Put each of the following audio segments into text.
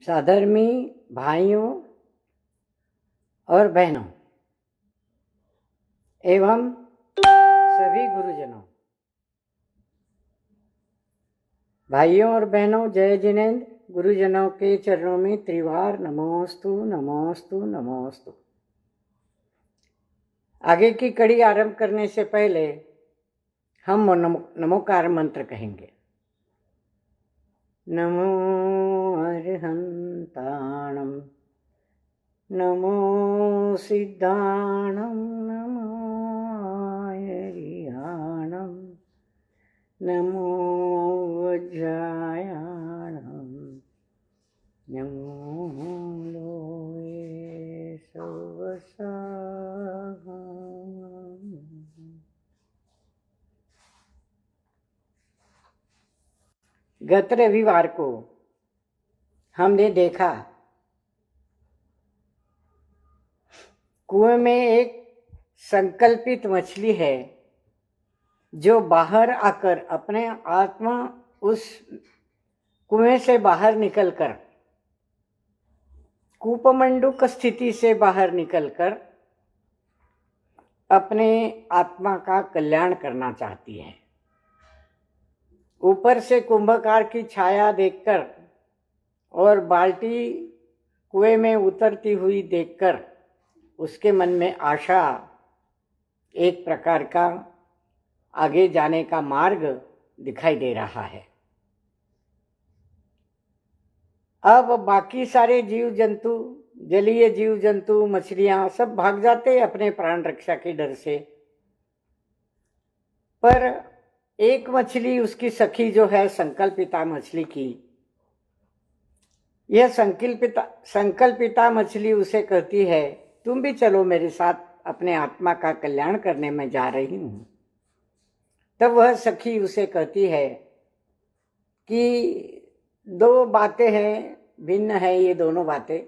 साधर्मी भाइयों और बहनों एवं सभी गुरुजनों, भाइयों और बहनों, जय जिनेंद्र। गुरुजनों के चरणों में त्रिवार नमोस्तु नमोस्तु नमोस्तु। आगे की कड़ी आरंभ करने से पहले हम नमोकार मंत्र कहेंगे। नमो अरहंताणं, नमो सिद्धाणं, नमो आर्याणं, नमो वज्रायाणं, नमो लोये सवसाहम्। गत रविवार को हमने देखा कुएं में एक संकल्पित मछली है जो बाहर आकर अपने आत्मा उस कुएं से बाहर निकलकर, कूपमंडूक स्थिति से बाहर निकलकर अपने आत्मा का कल्याण करना चाहती है। ऊपर से कुंभकार की छाया देखकर और बाल्टी कुएं में उतरती हुई देखकर उसके मन में आशा, एक प्रकार का आगे जाने का मार्ग दिखाई दे रहा है। अब बाकी सारे जीव जंतु, जलीय जीव जंतु, मछलियां सब भाग जाते अपने प्राण रक्षा के डर से, पर एक मछली, उसकी सखी जो है संकल्पिता मछली की, यह संकल्पिता मछली उसे कहती है, तुम भी चलो मेरे साथ, अपने आत्मा का कल्याण करने में जा रही हूं। तब वह सखी उसे कहती है कि दो बातें हैं, भिन्न है ये दोनों बातें।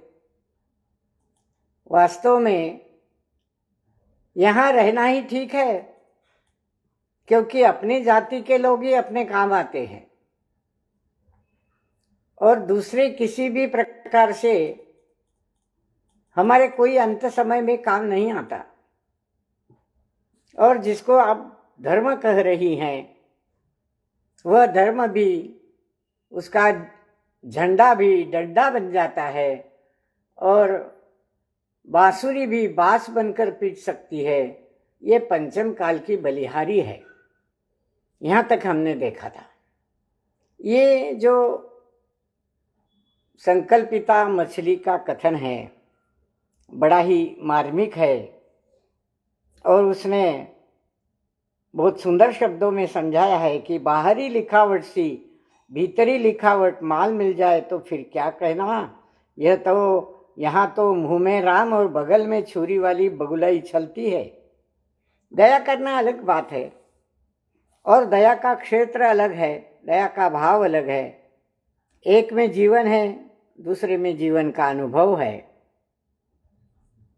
वास्तव में यहां रहना ही ठीक है, क्योंकि अपनी जाति के लोग ही अपने काम आते हैं और दूसरे किसी भी प्रकार से हमारे कोई अंत समय में काम नहीं आता। और जिसको आप धर्म कह रही हैं, वह धर्म भी, उसका झंडा भी डंडा बन जाता है और बांसुरी भी बांस बनकर पीट सकती है। ये पंचम काल की बलिहारी है। यहां तक हमने देखा था। ये जो संकल्पिता मछली का कथन है बड़ा ही मार्मिक है और उसने बहुत सुंदर शब्दों में समझाया है कि बाहरी लिखावट सी भीतरी लिखावट माल मिल जाए तो फिर क्या कहना। यह तो यहाँ तो मुंह में राम और बगल में छुरी वाली बगुलाई छलती है। दया करना अलग बात है और दया का क्षेत्र अलग है, दया का भाव अलग है। एक में जीवन है, दूसरे में जीवन का अनुभव है।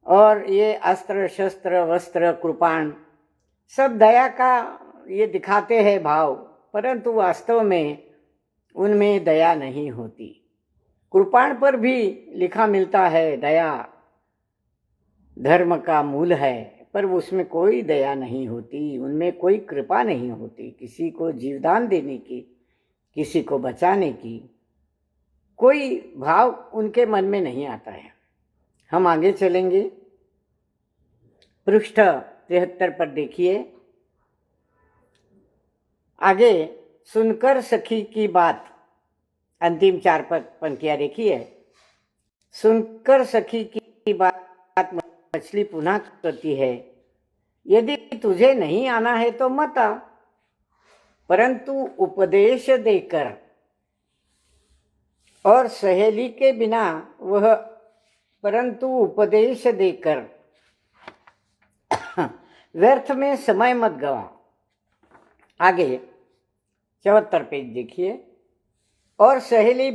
और ये अस्त्र शस्त्र वस्त्र कृपाण सब दया का ये दिखाते हैं भाव, परंतु वास्तव में उनमें दया नहीं होती। कृपाण पर भी लिखा मिलता है दया धर्म का मूल है, पर उसमें कोई दया नहीं होती, उनमें कोई कृपा नहीं होती। किसी को जीवदान देने की, किसी को बचाने की कोई भाव उनके मन में नहीं आता है। हम आगे चलेंगे, पृष्ठ 73 पर देखिए। आगे सुनकर सखी की बात, अंतिम 4 पंक्तियां देखिए। सुनकर सखी की बात मछली पुनः कहती है, यदि तुझे नहीं आना है तो मत आ, परंतु उपदेश देकर और सहेली के बिना वह, परंतु उपदेश देकर व्यर्थ में समय मत गवा। आगे 74 पेज देखिए। और सहेली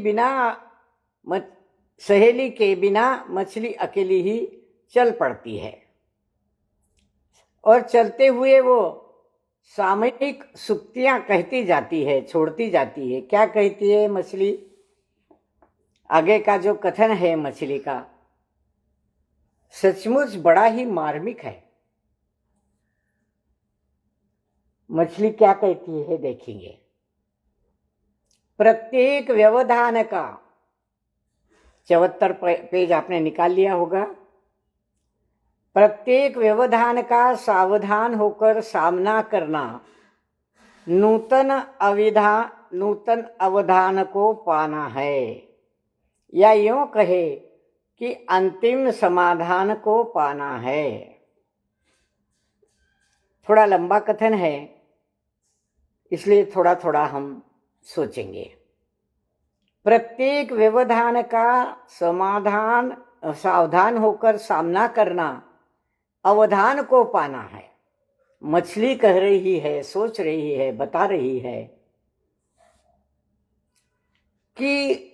के बिना मछली अकेली ही चल पड़ती है और चलते हुए वो सामयिक सुक्तियां कहती जाती है, छोड़ती जाती है। क्या कहती है मछली? आगे का जो कथन है मछली का सचमुच बड़ा ही मार्मिक है। मछली क्या कहती है देखेंगे। प्रत्येक व्यवधान का 74 पेज आपने निकाल लिया होगा। प्रत्येक व्यवधान का सावधान होकर सामना करना नूतन अवधान को पाना है, या यूं कहे कि अंतिम समाधान को पाना है। थोड़ा लंबा कथन है, इसलिए थोड़ा थोड़ा हम सोचेंगे। प्रत्येक व्यवधान का सावधान होकर सामना करना अवधान को पाना है। मछली कह रही है, सोच रही है, बता रही है कि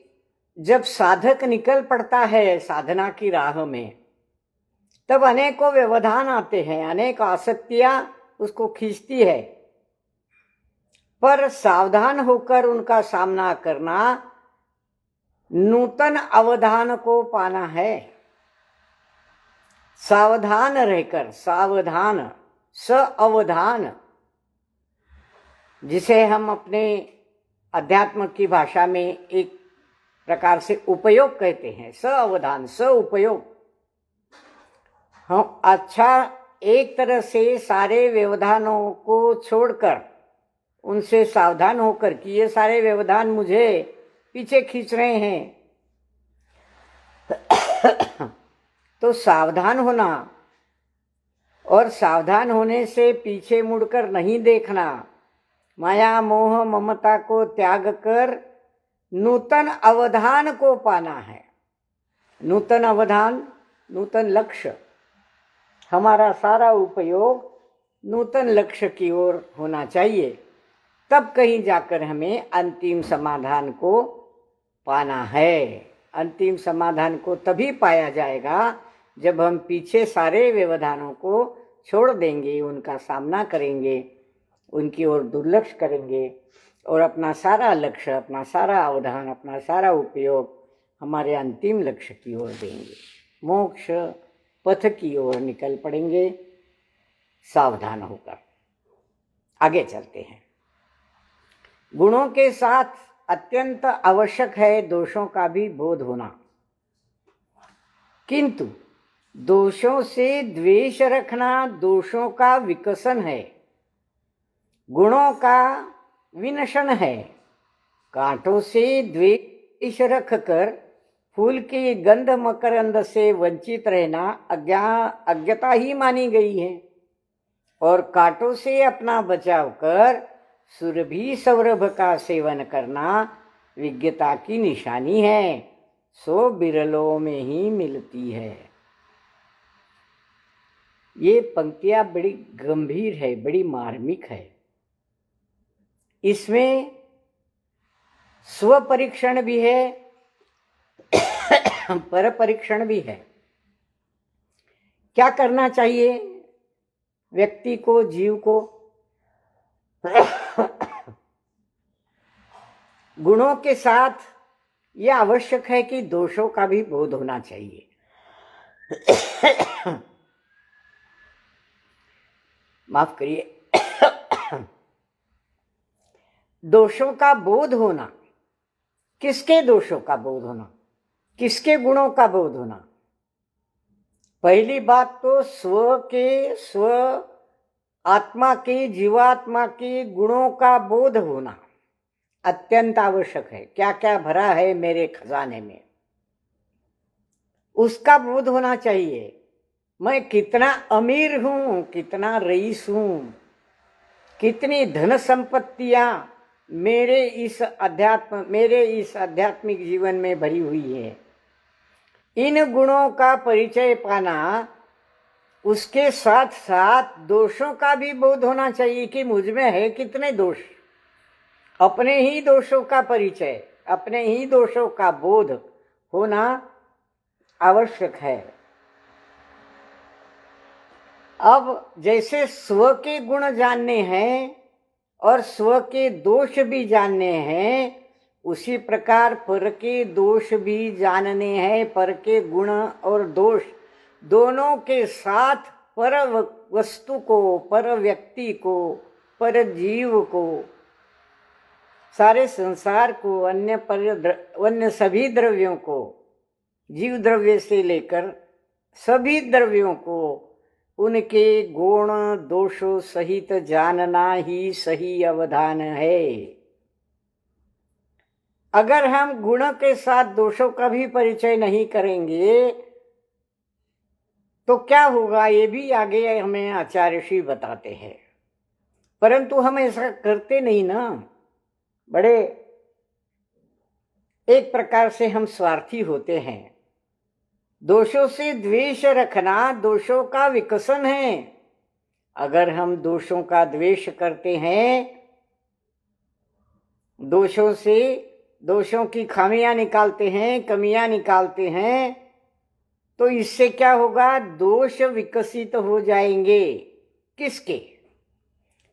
जब साधक निकल पड़ता है साधना की राह में, तब अनेकों व्यवधान आते हैं, अनेक आसक्तियां उसको खींचती है, पर सावधान होकर उनका सामना करना नूतन अवधान को पाना है। सावधान रहकर, सावधान सावधान, जिसे हम अपने अध्यात्म की भाषा में एक प्रकार से उपयोग कहते हैं। सावधान, स उपयोग। हम अच्छा एक तरह से सारे व्यवधानों को छोड़कर, उनसे सावधान होकर कि ये सारे व्यवधान मुझे पीछे खींच रहे हैं, तो सावधान होना और सावधान होने से पीछे मुड़कर नहीं देखना, माया मोह ममता को त्याग कर नूतन अवधान को पाना है। नूतन अवधान, नूतन लक्ष्य। हमारा सारा उपयोग नूतन लक्ष्य की ओर होना चाहिए, तब कहीं जाकर हमें अंतिम समाधान को पाना है। अंतिम समाधान को तभी पाया जाएगा जब हम पीछे सारे व्यवधानों को छोड़ देंगे, उनका सामना करेंगे, उनकी ओर दुर्लक्ष्य करेंगे और अपना सारा लक्ष्य, अपना सारा अवधान, अपना सारा उपयोग हमारे अंतिम लक्ष्य की ओर देंगे, मोक्ष पथ की ओर निकल पड़ेंगे सावधान होकर। आगे चलते हैं। गुणों के साथ अत्यंत आवश्यक है दोषों का भी बोध होना, किंतु दोषों से द्वेष रखना दोषों का विकसन है, गुणों का विनशन है। कांटों से द्वेष रखकर फूल की गंध मकरंद से वंचित रहना अज्ञता ही मानी गई है, और कांटों से अपना बचाव कर सुरभि सौरभ का सेवन करना विज्ञता की निशानी है, सो बिरलों में ही मिलती है। ये पंक्तियां बड़ी गंभीर है, बड़ी मार्मिक है। इसमें स्व परीक्षण भी है, पर परीक्षण भी है। क्या करना चाहिए व्यक्ति को, जीव को? गुणों के साथ यह आवश्यक है कि दोषों का भी बोध होना चाहिए। माफ करिए। दोषों का बोध होना, किसके दोषों का बोध होना, किसके गुणों का बोध होना? पहली बात तो स्व आत्मा के, जीवात्मा के गुणों का बोध होना अत्यंत आवश्यक है। क्या क्या भरा है मेरे खजाने में, उसका बोध होना चाहिए। मैं कितना अमीर हूं, कितना रईस हूं, कितनी धन संपत्तियां मेरे इस आध्यात्मिक जीवन में भरी हुई है। इन गुणों का परिचय पाना, उसके साथ साथ दोषों का भी बोध होना चाहिए कि मुझ में है कितने दोष। अपने ही दोषों का परिचय, अपने ही दोषों का बोध होना आवश्यक है। अब जैसे स्व के गुण जानने हैं और स्व के दोष भी जानने हैं, उसी प्रकार पर के दोष भी जानने हैं। पर के गुण और दोष दोनों के साथ पर वस्तु को, पर व्यक्ति को, पर जीव को, सारे संसार को, अन्य सभी द्रव्यों को, जीव द्रव्य से लेकर सभी द्रव्यों को उनके गुण दोषों सहित जानना ही सही अवधान है। अगर हम गुण के साथ दोषों का भी परिचय नहीं करेंगे तो क्या होगा, ये भी आगे हमें आचार्य श्री बताते हैं। परंतु हम ऐसा करते नहीं ना, बड़े एक प्रकार से हम स्वार्थी होते हैं। दोषों से द्वेष रखना दोषों का विकसन है। अगर हम दोषों का द्वेष करते हैं, दोषों से दोषों की खामियां निकालते हैं, कमियां निकालते हैं, तो इससे क्या होगा, दोष विकसित हो जाएंगे। किसके?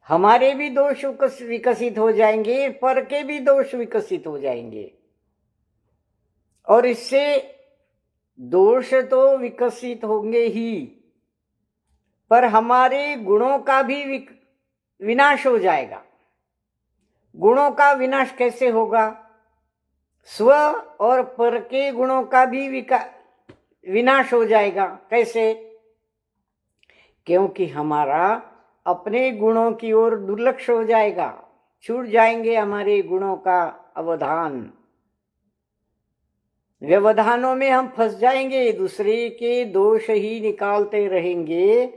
हमारे भी दोष विकसित हो जाएंगे, पर के भी दोष विकसित हो जाएंगे। और इससे दोष तो विकसित होंगे ही, पर हमारे गुणों का भी विनाश हो जाएगा। गुणों का विनाश कैसे होगा? स्व और पर के गुणों का भी विनाश हो जाएगा। कैसे? क्योंकि हमारा अपने गुणों की ओर दुर्लक्ष्य हो जाएगा, छूट जाएंगे हमारे गुणों का अवधान। व्यवधानों में हम फंस जाएंगे, दूसरे के दोष ही निकालते रहेंगे,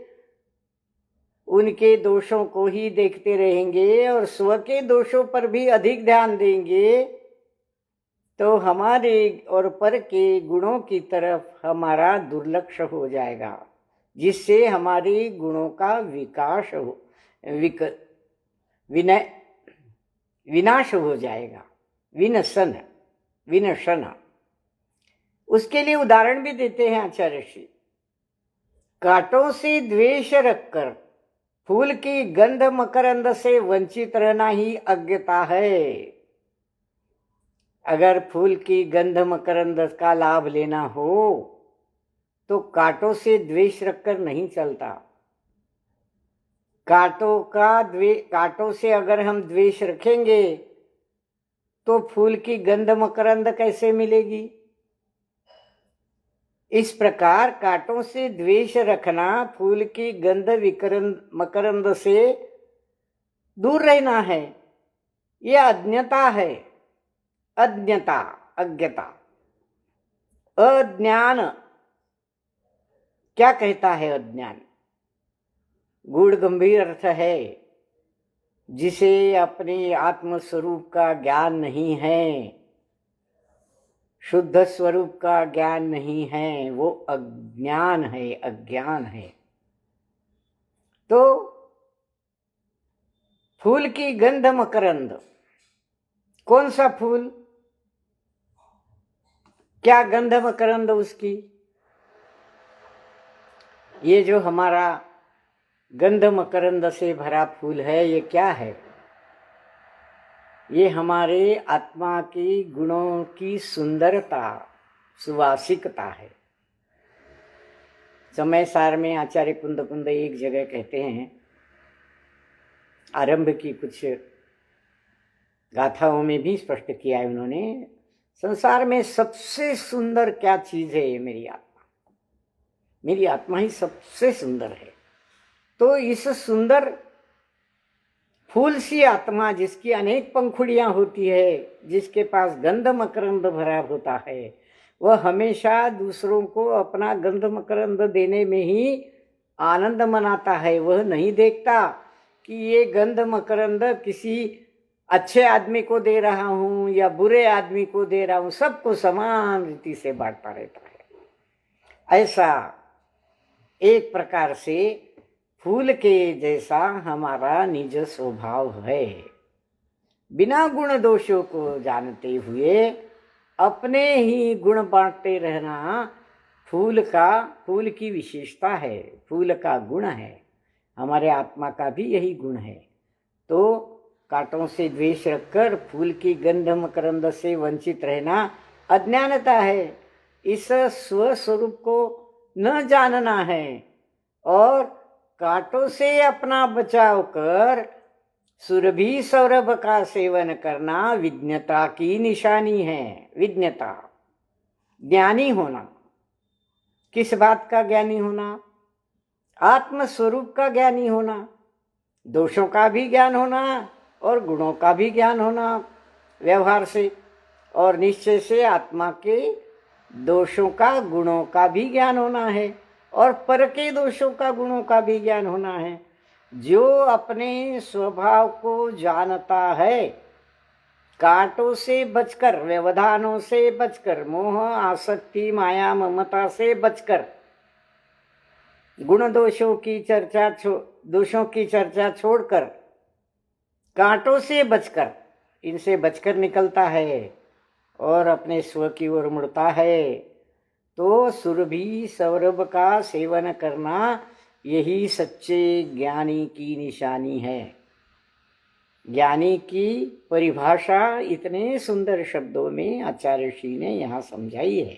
उनके दोषों को ही देखते रहेंगे और स्व के दोषों पर भी अधिक ध्यान देंगे, तो हमारे और पर के गुणों की तरफ हमारा दुर्लक्ष्य हो जाएगा, जिससे हमारे गुणों का विनाश हो जाएगा, विनशन। उसके लिए उदाहरण भी देते हैं आचार्य श्री। कांटों से द्वेष रखकर फूल की गंध मकरंद से वंचित रहना ही अज्ञता है। अगर फूल की गंध मकरंद का लाभ लेना हो तो कांटों से द्वेष रखकर नहीं चलता। कांटों से अगर हम द्वेष रखेंगे तो फूल की गंध मकरंद कैसे मिलेगी? इस प्रकार कांटों से द्वेष रखना, फूल की गंध मकरंद से दूर रहना है, यह अज्ञता है। अज्ञता, अज्ञता, अज्ञान। क्या कहता है अज्ञान? गूढ़ गंभीर अर्थ है, जिसे अपने आत्म स्वरूप का ज्ञान नहीं है, शुद्ध स्वरूप का ज्ञान नहीं है, वो अज्ञान है, अज्ञान है। तो फूल की गंध मकरंद, कौन सा फूल? क्या गंध मकरंद उसकी? ये जो हमारा गंध मकरंद से भरा फूल है, ये क्या है? ये हमारे आत्मा की गुणों की सुंदरता, सुवासिकता है। समय सार में आचार्य कुंद एक जगह कहते हैं, आरंभ की कुछ गाथाओं में भी स्पष्ट किया है उन्होंने, संसार में सबसे सुंदर क्या चीज है? मेरी आत्मा। मेरी आत्मा ही सबसे सुंदर है। तो इस सुंदर फूल सी आत्मा, जिसकी अनेक पंखुड़ियां होती है, जिसके पास गंध मकरंद भरा होता है, वह हमेशा दूसरों को अपना गंध मकरंद देने में ही आनंद मनाता है। वह नहीं देखता कि ये गंध मकरंद किसी अच्छे आदमी को दे रहा हूँ या बुरे आदमी को दे रहा हूँ, सबको समान रीति से बांटता रहता है। ऐसा एक प्रकार से फूल के जैसा हमारा निज स्वभाव है। बिना गुण दोषों को जानते हुए अपने ही गुण बांटते रहना फूल की विशेषता है, फूल का गुण है। हमारे आत्मा का भी यही गुण है। तो कांटों से द्वेष रखकर फूल की गंध मकरंद से वंचित रहना अज्ञानता है। इस स्वस्वरूप को न जानना है और कांटों से अपना बचाव कर सुरभि सौरभ का सेवन करना विज्ञता की निशानी है। विज्ञता, ज्ञानी होना। किस बात का ज्ञानी होना? आत्मस्वरूप का ज्ञानी होना, दोषों का भी ज्ञान होना और गुणों का भी ज्ञान होना व्यवहार से और निश्चय से। आत्मा के दोषों का गुणों का भी ज्ञान होना है और पर के दोषों का गुणों का भी ज्ञान होना है। जो अपने स्वभाव को जानता है, कांटों से बचकर, व्यवधानों से बचकर, मोह आसक्ति माया ममता से बचकर, गुण दोषों की चर्चा छोड़कर, कांटों से बचकर, इनसे बचकर निकलता है और अपने स्व की ओर मुड़ता है, तो सुरभि सौरभ का सेवन करना यही सच्चे ज्ञानी की निशानी है। ज्ञानी की परिभाषा इतने सुंदर शब्दों में आचार्य श्री ने यहाँ समझाई है।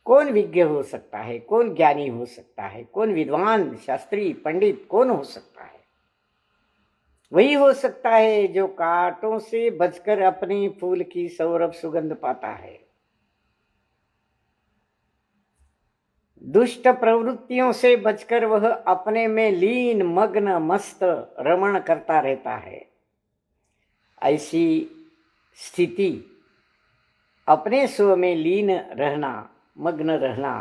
कौन विज्ञ हो सकता है, कौन ज्ञानी हो सकता है, कौन विद्वान शास्त्री पंडित कौन हो सकता है? वही हो सकता है जो कांटों से बचकर अपने फूल की सौरभ सुगंध पाता है। दुष्ट प्रवृत्तियों से बचकर वह अपने में लीन मग्न मस्त रमण करता रहता है। ऐसी स्थिति, अपने स्व में लीन रहना, मग्न रहना,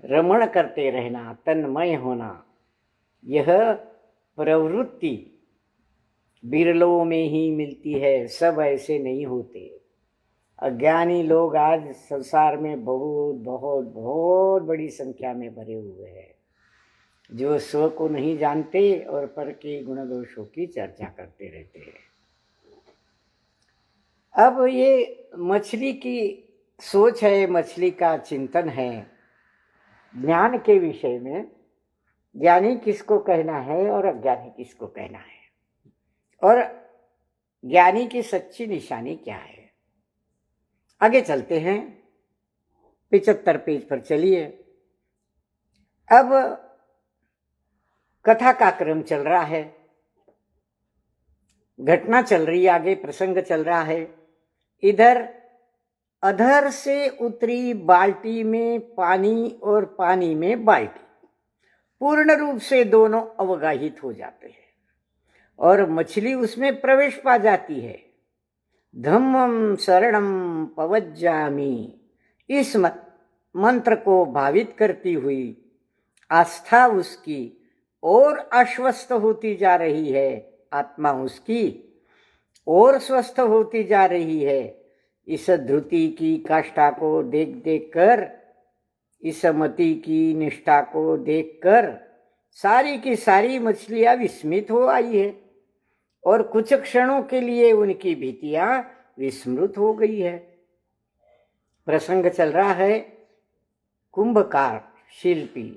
रमण करते रहना, तन्मय होना, यह प्रवृत्ति बिरलों में ही मिलती है। सब ऐसे नहीं होते। अज्ञानी लोग आज संसार में बहुत बहुत बहुत बड़ी संख्या में भरे हुए हैं, जो स्व को नहीं जानते और पर के गुण दोषों की चर्चा करते रहते हैं। अब ये मछली की सोच है, मछली का चिंतन है ज्ञान के विषय में। ज्ञानी किसको कहना है और अज्ञानी किसको कहना है, और ज्ञानी की सच्ची निशानी क्या है। आगे चलते हैं, 75 पेज पर चलिए। अब कथा का क्रम चल रहा है, घटना चल रही है, आगे प्रसंग चल रहा है। इधर अधर से उतरी बाल्टी में पानी और पानी में बाल्टी, पूर्ण रूप से दोनों अवगाहित हो जाते हैं और मछली उसमें प्रवेश पा जाती है। धम्मं शरणं पवज्जामि, इस मंत्र को भावित करती हुई आस्था उसकी और आश्वस्त होती जा रही है, आत्मा उसकी और स्वस्थ होती जा रही है। इस ध्रुति की काष्ठा को देख देख कर, इस मति की निष्ठा को देखकर सारी की सारी मछलियां विस्मित हो आई है और कुछ क्षणों के लिए उनकी भीतियां विस्मृत हो गई है। प्रसंग चल रहा है, कुंभकार शिल्पी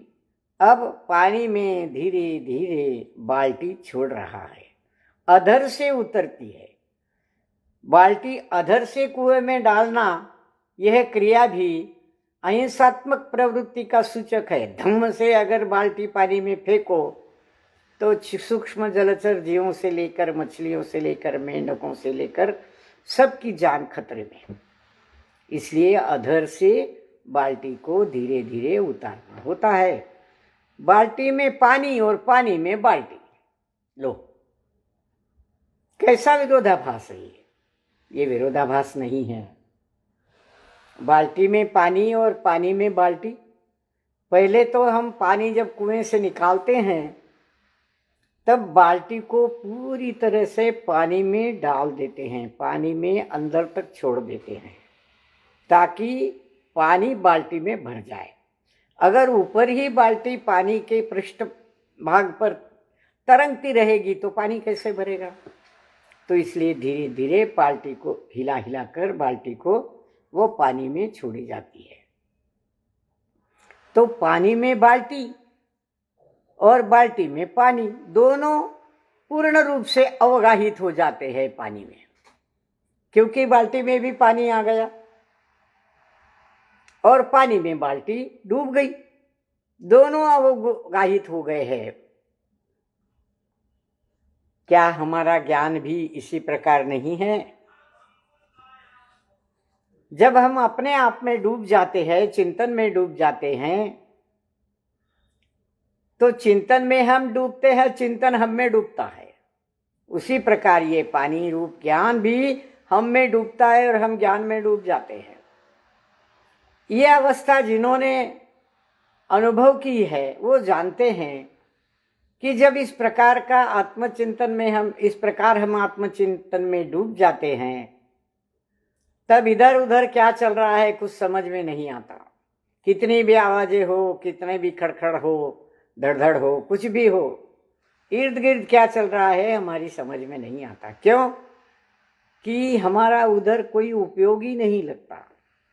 अब पानी में धीरे धीरे बाल्टी छोड़ रहा है, अधर से उतरती है। बाल्टी अधर से कुएं में डालना, यह क्रिया भी अहिंसात्मक प्रवृत्ति का सूचक है। धम्म से अगर बाल्टी पानी में फेंको तो सूक्ष्म जलचर जीवों से लेकर, मछलियों से लेकर, मेंढकों से लेकर सबकी जान खतरे में। इसलिए अधर से बाल्टी को धीरे धीरे उतारना होता है। बाल्टी में पानी और पानी में बाल्टी, लो कैसा विरोधाभास है ये विरोधाभास नहीं है। बाल्टी में पानी और पानी में बाल्टी, पहले तो हम पानी जब कुएं से निकालते हैं तब बाल्टी को पूरी तरह से पानी में डाल देते हैं, पानी में अंदर तक छोड़ देते हैं ताकि पानी बाल्टी में भर जाए। अगर ऊपर ही बाल्टी पानी के पृष्ठ भाग पर तरंगती रहेगी तो पानी कैसे भरेगा। तो इसलिए धीरे धीरे बाल्टी को हिला हिला कर बाल्टी को वो पानी में छोड़ी जाती है। तो पानी में बाल्टी और बाल्टी में पानी दोनों पूर्ण रूप से अवगाहित हो जाते हैं पानी में, क्योंकि बाल्टी में भी पानी आ गया और पानी में बाल्टी डूब गई, दोनों अवगाहित हो गए हैं। क्या हमारा ज्ञान भी इसी प्रकार नहीं है? जब हम अपने आप में डूब जाते हैं, चिंतन में डूब जाते हैं, तो चिंतन में हम डूबते हैं, चिंतन हम में डूबता है। उसी प्रकार ये पानी रूप ज्ञान भी हम में डूबता है और हम ज्ञान में डूब जाते हैं। ये अवस्था जिन्होंने अनुभव की है वो जानते हैं कि जब इस प्रकार का आत्मचिंतन में हम आत्मचिंतन में डूब जाते हैं, तब इधर उधर क्या चल रहा है कुछ समझ में नहीं आता। कितनी भी आवाजें हो, कितने भी खड़खड़ हो, धड़धड़ हो, कुछ भी हो, इर्द गिर्द क्या चल रहा है हमारी समझ में नहीं आता। क्यों? कि हमारा उधर कोई उपयोग ही नहीं लगता,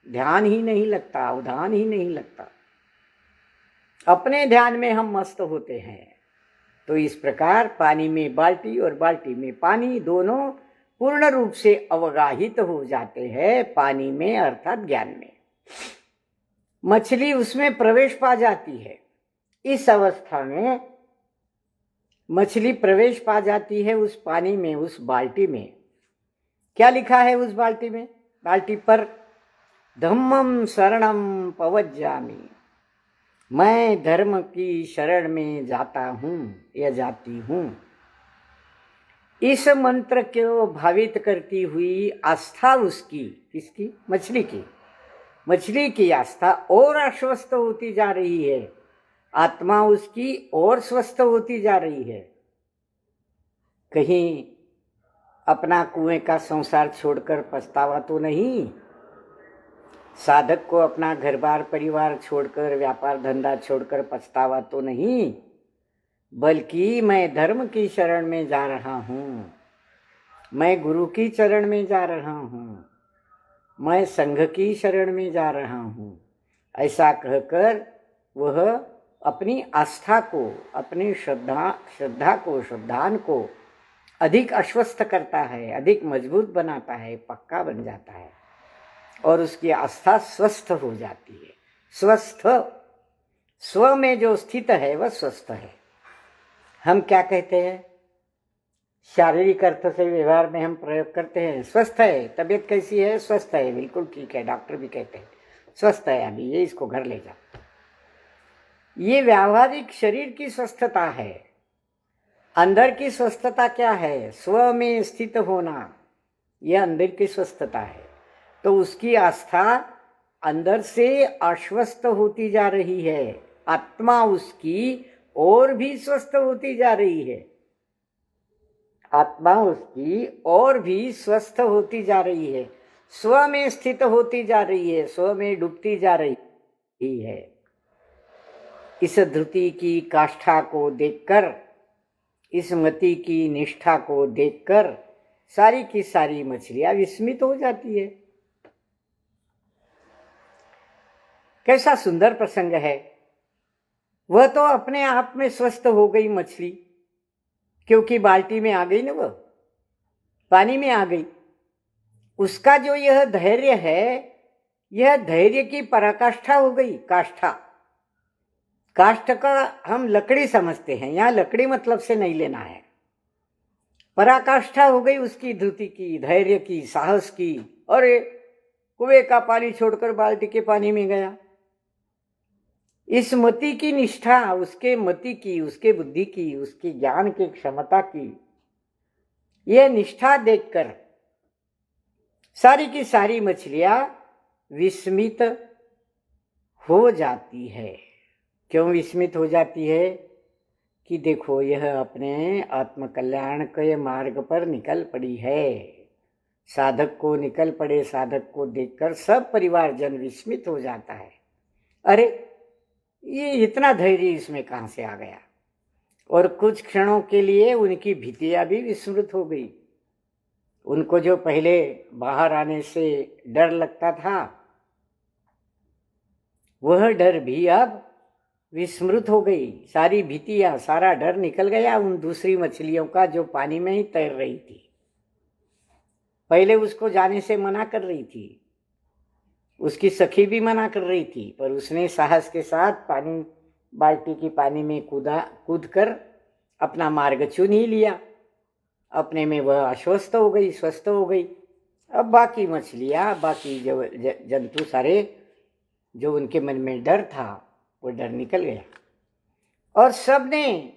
ध्यान ही नहीं लगता, अवधान ही नहीं लगता, अपने ध्यान में हम मस्त होते हैं। तो इस प्रकार पानी में बाल्टी और बाल्टी में पानी दोनों पूर्ण रूप से अवगाहित हो जाते हैं पानी में, अर्थात ज्ञान में। मछली उसमें प्रवेश पा जाती है। इस अवस्था में मछली प्रवेश पा जाती है उस पानी में, उस बाल्टी में। क्या लिखा है उस बाल्टी में? बाल्टी पर धम्मं शरणं पवज्जामि, मैं धर्म की शरण में जाता हूँ या जाती हूँ। इस मंत्र को भावित करती हुई आस्था उसकी, किसकी? मछली की। मछली की आस्था और आश्वस्त होती जा रही है, आत्मा उसकी और स्वस्थ होती जा रही है। कहीं अपना कुएं का संसार छोड़कर पछतावा तो नहीं? साधक को अपना घर बार परिवार छोड़कर, व्यापार धंधा छोड़कर पछतावा तो नहीं, बल्कि मैं धर्म की शरण में जा रहा हूँ, मैं गुरु की चरण में जा रहा हूँ, मैं संघ की शरण में जा रहा हूँ, ऐसा कहकर वह अपनी आस्था को, अपनी श्रद्धा को, श्रद्धान को अधिक आश्वस्त करता है, अधिक मजबूत बनाता है, पक्का बन जाता है और उसकी आस्था स्वस्थ हो जाती है। स्वस्थ, स्व में जो स्थित है वह स्वस्थ है। हम क्या कहते हैं? शारीरिक अर्थ से व्यवहार में हम प्रयोग करते हैं स्वस्थ है। तबीयत कैसी है? स्वस्थ है, बिल्कुल ठीक है। डॉक्टर भी कहते हैं स्वस्थ है, अभी ये इसको घर ले जा। ये व्यावहारिक शरीर की स्वस्थता है। अंदर की स्वस्थता क्या है? स्व में स्थित होना, यह अंदर की स्वस्थता है। तो उसकी आस्था अंदर से आश्वस्त होती जा रही है, आत्मा उसकी और भी स्वस्थ होती जा रही है, आत्मा उसकी और भी स्वस्थ होती जा रही है, स्व में स्थित होती जा रही है, स्व में डूबती जा रही है। इस धृति की काष्ठा को देखकर, इस मति की निष्ठा को देखकर सारी की सारी मछलियां विस्मित हो जाती है। कैसा सुंदर प्रसंग है। वह तो अपने आप में स्वस्थ हो गई मछली, क्योंकि बाल्टी में आ गई ना, वह पानी में आ गई। उसका जो यह धैर्य है, यह धैर्य की पराकाष्ठा हो गई। काष्ठा, काष्ठ का हम लकड़ी समझते हैं, यहां लकड़ी मतलब से नहीं लेना है। पराकाष्ठा हो गई उसकी धृति की, धैर्य की, साहस की। और कुएं का पानी छोड़कर बाल्टी के पानी में गया। इस मति की निष्ठा, उसके मति की, उसके बुद्धि की, उसकी ज्ञान की क्षमता की, यह निष्ठा देखकर सारी की सारी मछलियां विस्मित हो जाती है। क्यों विस्मित हो जाती है? कि देखो यह अपने आत्मकल्याण के मार्ग पर निकल पड़ी है। साधक को निकल पड़े साधक को देखकर सब परिवारजन विस्मित हो जाता है। अरे ये इतना धैर्य इसमें कहाँ से आ गया? और कुछ क्षणों के लिए उनकी भीतियां भी विस्मृत हो गई। उनको जो पहले बाहर आने से डर लगता था, वह डर भी अब विस्मृत हो गई, सारी भीतियां, सारा डर निकल गया उन दूसरी मछलियों का जो पानी में ही तैर रही थी। पहले उसको जाने से मना कर रही थी, उसकी सखी भी मना कर रही थी, पर उसने साहस के साथ बाल्टी की पानी में कूद कर अपना मार्ग चुन ही लिया। अपने में वह आश्वस्त हो गई, स्वस्थ हो गई। अब बाकी मछलियाँ, बाकी जंतु सारे, जो उनके मन में डर था, वो डर निकल गया और सबने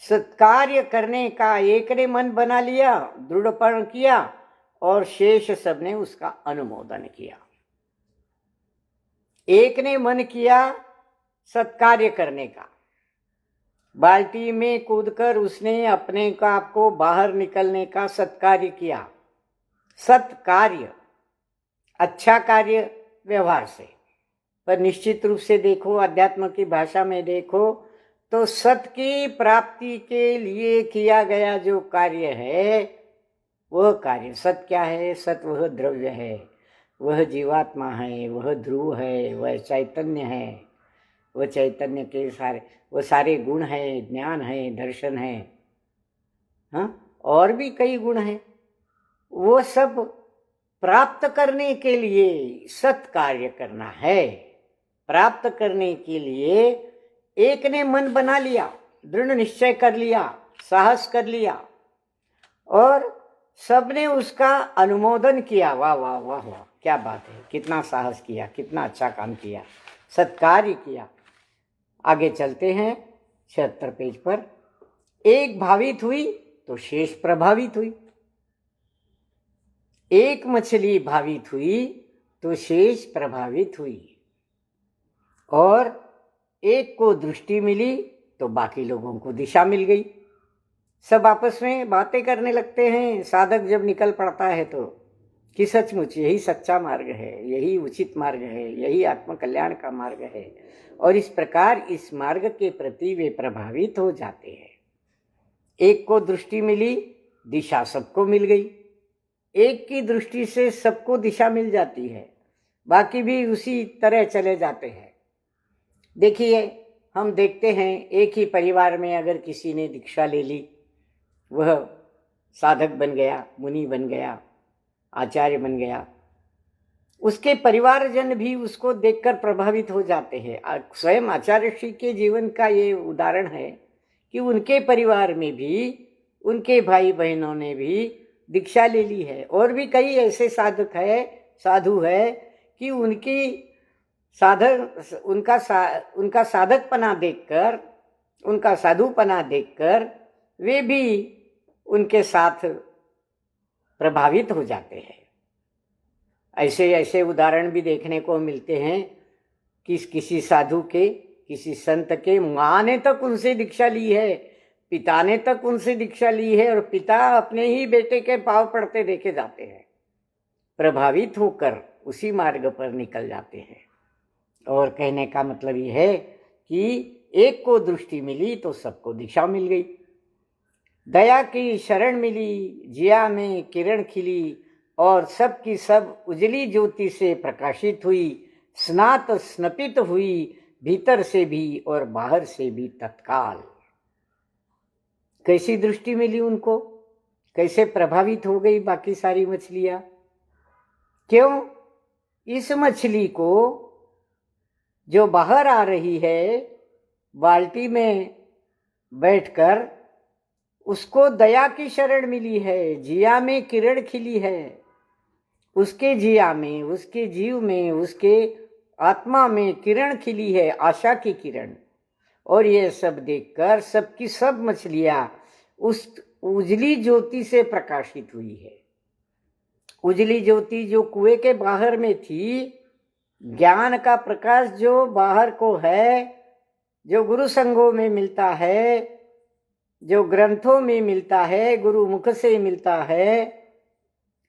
सत्कार्य करने का एक ने मन बना लिया, दृढ़पण किया और शेष सबने उसका अनुमोदन किया। एक ने मन किया सत्कार्य करने का, बाल्टी में कूदकर उसने अपने आप को बाहर निकलने का सत्कार्य किया। सत्कार्य, अच्छा कार्य व्यवहार से, पर निश्चित रूप से देखो, अध्यात्म की भाषा में देखो तो सत की प्राप्ति के लिए किया गया जो कार्य है, वह कार्य सत क्या है? सत वह द्रव्य है, वह जीवात्मा है, वह ध्रुव है, वह चैतन्य है, वह चैतन्य के सारे गुण है, ज्ञान है, दर्शन है, हाँ, और भी कई गुण हैं। वो सब प्राप्त करने के लिए सत कार्य करना है। प्राप्त करने के लिए एक ने मन बना लिया, दृढ़ निश्चय कर लिया, साहस कर लिया और सबने उसका अनुमोदन किया। वाह वाह वाह वाह, क्या बात है, कितना साहस किया, कितना अच्छा काम किया, सत्कार्य किया। आगे चलते हैं 76 पेज पर। एक भावित हुई तो शेष प्रभावित हुई। एक मछली भावित हुई तो शेष प्रभावित हुई, और एक को दृष्टि मिली तो बाकी लोगों को दिशा मिल गई। सब आपस में बातें करने लगते हैं साधक जब निकल पड़ता है तो, कि सचमुच यही सच्चा मार्ग है, यही उचित मार्ग है, यही आत्म कल्याण का मार्ग है। और इस प्रकार इस मार्ग के प्रति वे प्रभावित हो जाते हैं। एक को दृष्टि मिली, दिशा सबको मिल गई। एक की दृष्टि से सबको दिशा मिल जाती है, बाकी भी उसी तरह चले जाते हैं। देखिए, हम देखते हैं एक ही परिवार में अगर किसी ने दीक्षा ले ली, वह साधक बन गया, मुनि बन गया, आचार्य बन गया, उसके परिवारजन भी उसको देखकर प्रभावित हो जाते हैं। स्वयं आचार्य श्री के जीवन का ये उदाहरण है कि उनके परिवार में भी उनके भाई बहनों ने भी दीक्षा ले ली है। और भी कई ऐसे साधु है कि उनका साधकपना देखकर, उनका साधुपना देखकर वे भी उनके साथ प्रभावित हो जाते हैं। ऐसे ऐसे उदाहरण भी देखने को मिलते हैं कि किसी साधु के, किसी संत के माँ ने तक उनसे दीक्षा ली है, पिता ने तक उनसे दीक्षा ली है, और पिता अपने ही बेटे के पांव पड़ते देखे जाते हैं, प्रभावित होकर उसी मार्ग पर निकल जाते हैं। और कहने का मतलब ये है कि एक को दृष्टि मिली तो सबको दिशा मिल गई, दया की शरण मिली, जिया में किरण खिली और सब की सब उजली ज्योति से प्रकाशित हुई, स्नात स्नपित हुई, भीतर से भी और बाहर से भी तत्काल। कैसी दृष्टि मिली उनको, कैसे प्रभावित हो गई बाकी सारी मछलियां? क्यों? इस मछली को जो बाहर आ रही है बाल्टी में बैठकर, उसको दया की शरण मिली है, जिया में किरण खिली है, उसके जिया में, उसके जीव में, उसके आत्मा में किरण खिली है, आशा की किरण। और ये सब देखकर सबकी सब मछलियां उस उजली ज्योति से प्रकाशित हुई है। उजली ज्योति जो कुएं के बाहर में थी, ज्ञान का प्रकाश जो बाहर को है, जो गुरु संगों में मिलता है, जो ग्रंथों में मिलता है, गुरु मुख से मिलता है,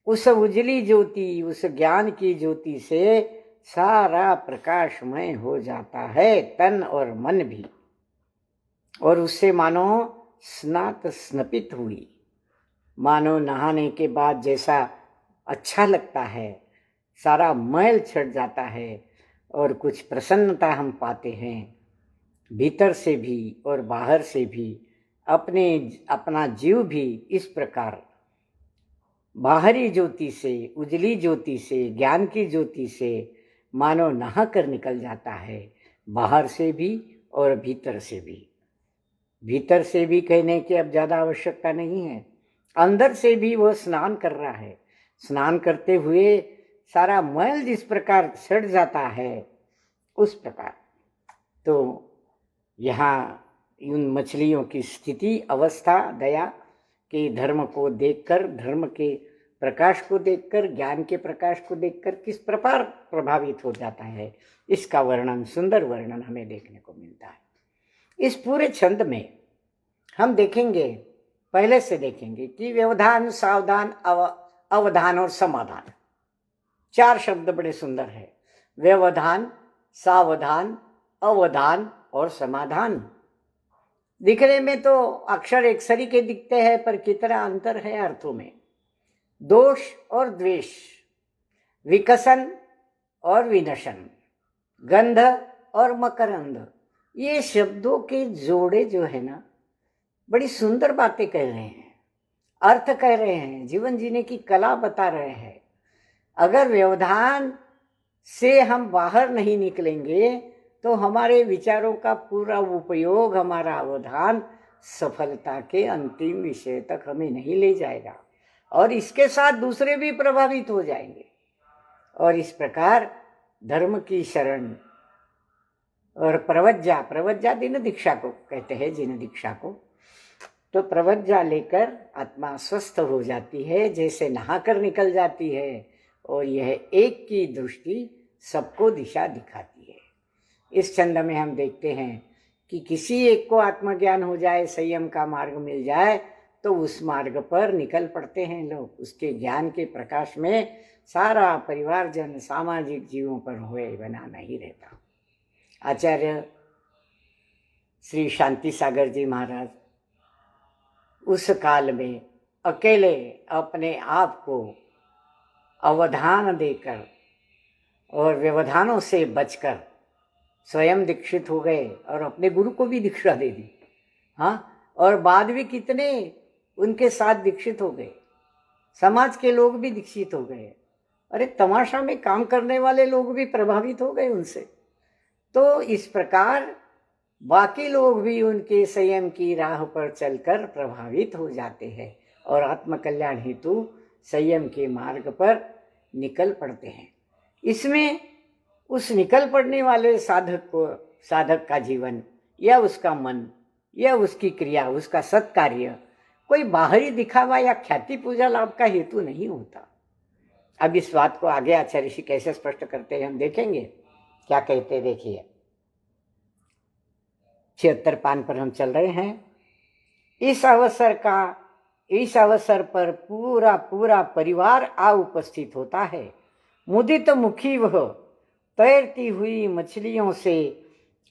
उस उजली ज्योति, उस ज्ञान की ज्योति से सारा प्रकाशमय हो जाता है, तन और मन भी। और उससे मानो स्नात स्नपित हुई, मानो नहाने के बाद जैसा अच्छा लगता है, सारा मैल छट जाता है और कुछ प्रसन्नता हम पाते हैं, भीतर से भी और बाहर से भी अपना जीव भी इस प्रकार बाहरी ज्योति से, उजली ज्योति से, ज्ञान की ज्योति से मानो नहा कर निकल जाता है, बाहर से भी और भीतर से भी। भीतर से भी कहने की अब ज़्यादा आवश्यकता नहीं है, अंदर से भी वो स्नान कर रहा है। स्नान करते हुए सारा मैल जिस प्रकार सड़ जाता है उस प्रकार। तो यहाँ उन मछलियों की स्थिति, अवस्था, दया के धर्म को देखकर, धर्म के प्रकाश को देखकर, ज्ञान के प्रकाश को देखकर किस प्रकार प्रभावित हो जाता है, इसका वर्णन, सुंदर वर्णन हमें देखने को मिलता है। इस पूरे छंद में हम देखेंगे, पहले से देखेंगे कि व्यवधान, सावधान, अवधान और समाधान, 4 शब्द बड़े सुंदर है। व्यवधान, सावधान, अवधान और समाधान। दिखने में तो अक्षर एक सरी के दिखते हैं, पर कितना अंतर है अर्थों में। दोष और द्वेष, विकसन और विनशन, गंध और मकरंद, ये शब्दों के जोड़े जो है ना, बड़ी सुंदर बातें कह रहे हैं, अर्थ कह रहे हैं, जीवन जीने की कला बता रहे हैं। अगर व्यवधान से हम बाहर नहीं निकलेंगे तो हमारे विचारों का पूरा उपयोग, हमारा अवधान सफलता के अंतिम विषय तक हमें नहीं ले जाएगा, और इसके साथ दूसरे भी प्रभावित हो जाएंगे। और इस प्रकार धर्म की शरण और प्रवज्जा दिन दीक्षा को कहते हैं, जिन दीक्षा को, तो प्रवज्जा लेकर आत्मा स्वस्थ हो जाती है, जैसे नहाकर निकल जाती है, और यह एक की दृष्टि सबको दिशा दिखाती है। इस छंद में हम देखते हैं कि किसी एक को आत्मज्ञान हो जाए, संयम का मार्ग मिल जाए, तो उस मार्ग पर निकल पड़ते हैं लोग। उसके ज्ञान के प्रकाश में सारा परिवारजन, सामाजिक जीवों पर हुए बना नहीं रहता। आचार्य श्री शांति सागर जी महाराज उस काल में अकेले अपने आप को अवधान देकर और व्यवधानों से बचकर स्वयं दीक्षित हो गए, और अपने गुरु को भी दीक्षा दे दी। हाँ, और बाद भी कितने उनके साथ दीक्षित हो गए, समाज के लोग भी दीक्षित हो गए। अरे, तमाशा में काम करने वाले लोग भी प्रभावित हो गए उनसे। तो इस प्रकार बाकी लोग भी उनके संयम की राह पर चलकर प्रभावित हो जाते हैं, और आत्मकल्याण हेतु संयम के मार्ग पर निकल पड़ते हैं। इसमें उस निकल पड़ने वाले साधक का जीवन या उसका मन या उसकी क्रिया, उसका सत्कार्य कोई बाहरी दिखावा या ख्याति पूजा लाभ का हेतु नहीं होता। अब इस बात को आगे आचार्य ऋषि कैसे स्पष्ट करते हैं हम देखेंगे। क्या कहते हैं देखिए, 76 पान पर हम चल रहे हैं। इस अवसर पर पूरा परिवार आ उपस्थित होता है। मुदित मुखी वह तैरती हुई मछलियों से,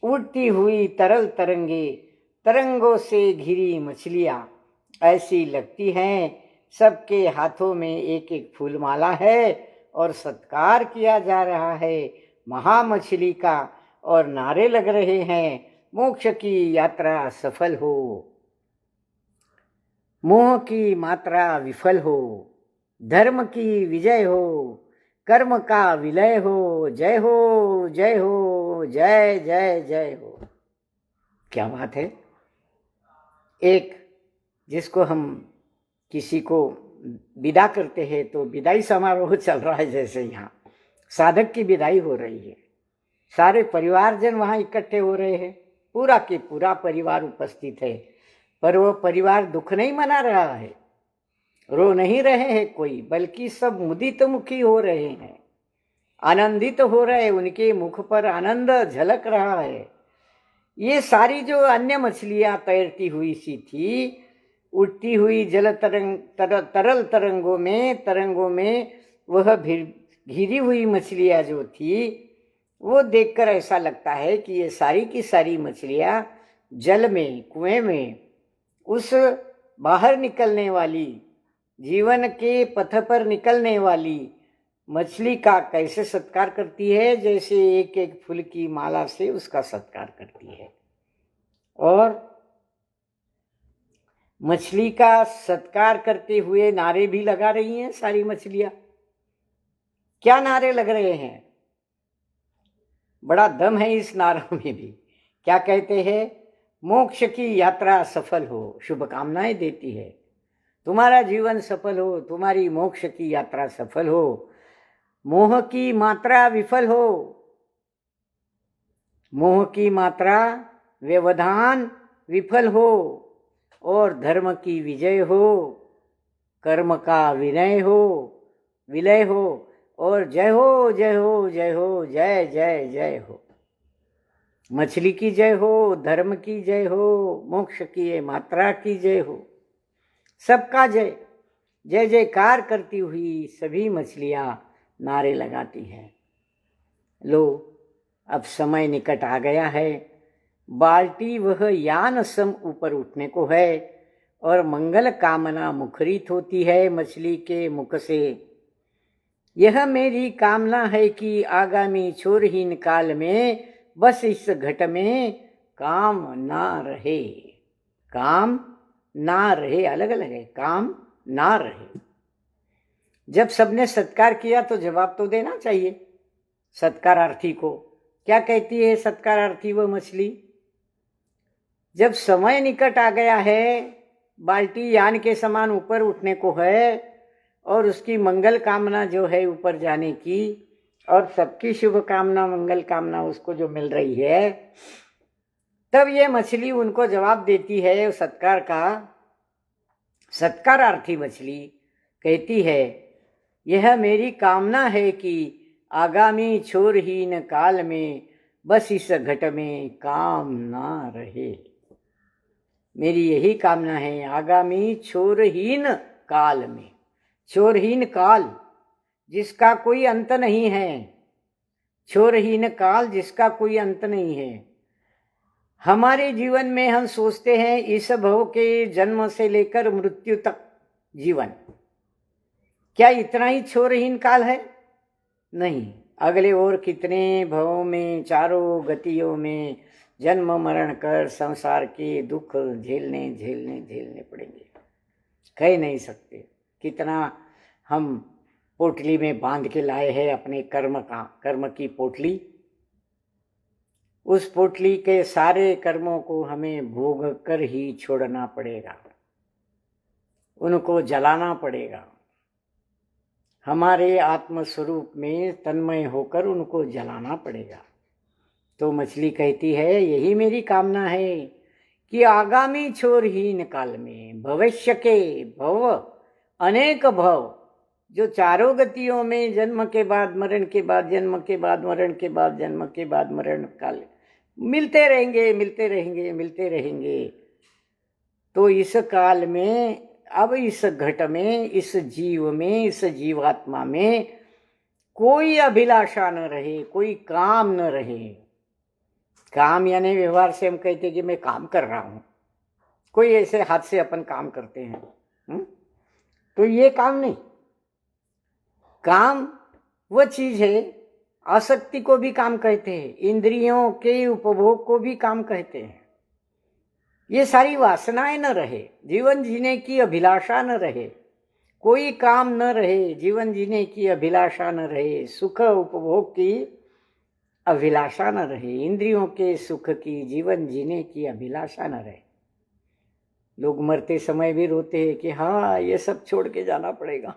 उड़ती हुई तरल तरंगों से घिरी मछलियां ऐसी लगती हैं सबके हाथों में एक एक फूलमाला है, और सत्कार किया जा रहा है महामछली का, और नारे लग रहे हैं, मोक्ष की यात्रा सफल हो, मोह की मात्रा विफल हो, धर्म की विजय हो, कर्म का विलय हो, जय हो जय हो, जय जय जय हो। क्या बात है। एक जिसको हम किसी को विदा करते हैं तो विदाई समारोह चल रहा है, जैसे यहाँ साधक की विदाई हो रही है, सारे परिवारजन वहाँ इकट्ठे हो रहे हैं, पूरा के पूरा परिवार उपस्थित है। पर वो परिवार दुख नहीं मना रहा है, रो नहीं रहे हैं कोई, बल्कि सब मुदित मुखी हो रहे हैं, आनंदित हो रहे, उनके मुख पर आनंद झलक रहा है। ये सारी जो अन्य मछलियां तैरती हुई सी थी, उड़ती हुई तरल तरंगों में वह घिरी हुई मछलियां जो थी, वो देखकर ऐसा लगता है कि ये सारी की सारी मछलियां जल में, कुएं में, उस बाहर निकलने वाली, जीवन के पथ पर निकलने वाली मछली का कैसे सत्कार करती है, जैसे एक एक फूल की माला से उसका सत्कार करती है। और मछली का सत्कार करते हुए नारे भी लगा रही हैं सारी मछलियां। क्या नारे लग रहे हैं? बड़ा दम है इस नारों में भी। क्या कहते हैं? मोक्ष की यात्रा सफल हो, शुभकामनाएं देती है। तुम्हारा जीवन सफल हो, तुम्हारी मोक्ष की यात्रा सफल हो, मोह की मात्रा विफल हो, मोह की मात्रा व्यवधान विफल हो, और धर्म की विजय हो, कर्म का विलय हो, और जय हो जय हो जय हो, जय जय जय हो। मछली की जय हो, धर्म की जय हो, मोक्ष की मात्रा की जय हो, सबका जय जय जयकार करती हुई सभी मछलियां नारे लगाती हैं। लो, अब समय निकट आ गया है। बाल्टी वह यान सम ऊपर उठने को है, और मंगल कामना मुखरित होती है मछली के मुख से। यह मेरी कामना है कि आगामी छोरहीन काल में बस इस घट में काम ना रहे। काम ना रहे अलग अलग है, काम ना रहे। जब सबने सत्कार किया तो जवाब तो देना चाहिए सत्कारार्थी को। क्या कहती है सत्कारार्थी वो मछली? जब समय निकट आ गया है, बाल्टी यान के समान ऊपर उठने को है, और उसकी मंगल कामना जो है ऊपर जाने की, और सबकी शुभ कामना मंगल कामना उसको जो मिल रही है, तब ये मछली उनको जवाब देती है सत्कार का। सत्कारार्थी मछली कहती है, यह मेरी कामना है कि आगामी छोरहीन काल में बस इस घट में काम ना रहे। मेरी यही कामना है, आगामी छोरहीन काल में। छोरहीन काल जिसका कोई अंत नहीं है, छोरहीन काल जिसका कोई अंत नहीं है। हमारे जीवन में हम सोचते हैं इस भव के जन्म से लेकर मृत्यु तक जीवन, क्या इतना ही छोरहीन काल है? नहीं, अगले और कितने भवों में, चारों गतियों में जन्म मरण कर संसार के दुख झेलने पड़ेंगे। कह नहीं सकते कितना हम पोटली में बांध के लाए हैं अपने कर्म की पोटली। उस पोटली के सारे कर्मों को हमें भोग कर ही छोड़ना पड़ेगा, उनको जलाना पड़ेगा। हमारे आत्म स्वरूप में तन्मय होकर उनको जलाना पड़ेगा। तो मछली कहती है, यही मेरी कामना है कि आगामी छोरहीन काल में, भविष्य के भव, अनेक भव, जो चारों गतियों में जन्म के बाद मरण के बाद, जन्म के बाद मरण के बाद, जन्म के बाद मरण काल मिलते रहेंगे। तो इस काल में, अब इस घट में, इस जीव में, इस जीवात्मा में कोई अभिलाषा न रहे, कोई काम न रहे। काम यानी व्यवहार से हम कहते कि मैं काम कर रहा हूं, कोई ऐसे हाथ से अपन काम करते हैं, तो ये काम नहीं। काम वो चीज है, आसक्ति को भी काम कहते हैं, इंद्रियों के उपभोग को भी काम कहते हैं। ये सारी वासनाएं न रहे, जीवन जीने की अभिलाषा न रहे, कोई काम न रहे, जीवन जीने की अभिलाषा न रहे, सुख उपभोग की अभिलाषा न रहे, इंद्रियों के सुख की, जीवन जीने की अभिलाषा न रहे। लोग मरते समय भी रोते हैं कि हाँ ये सब छोड़ के जाना पड़ेगा।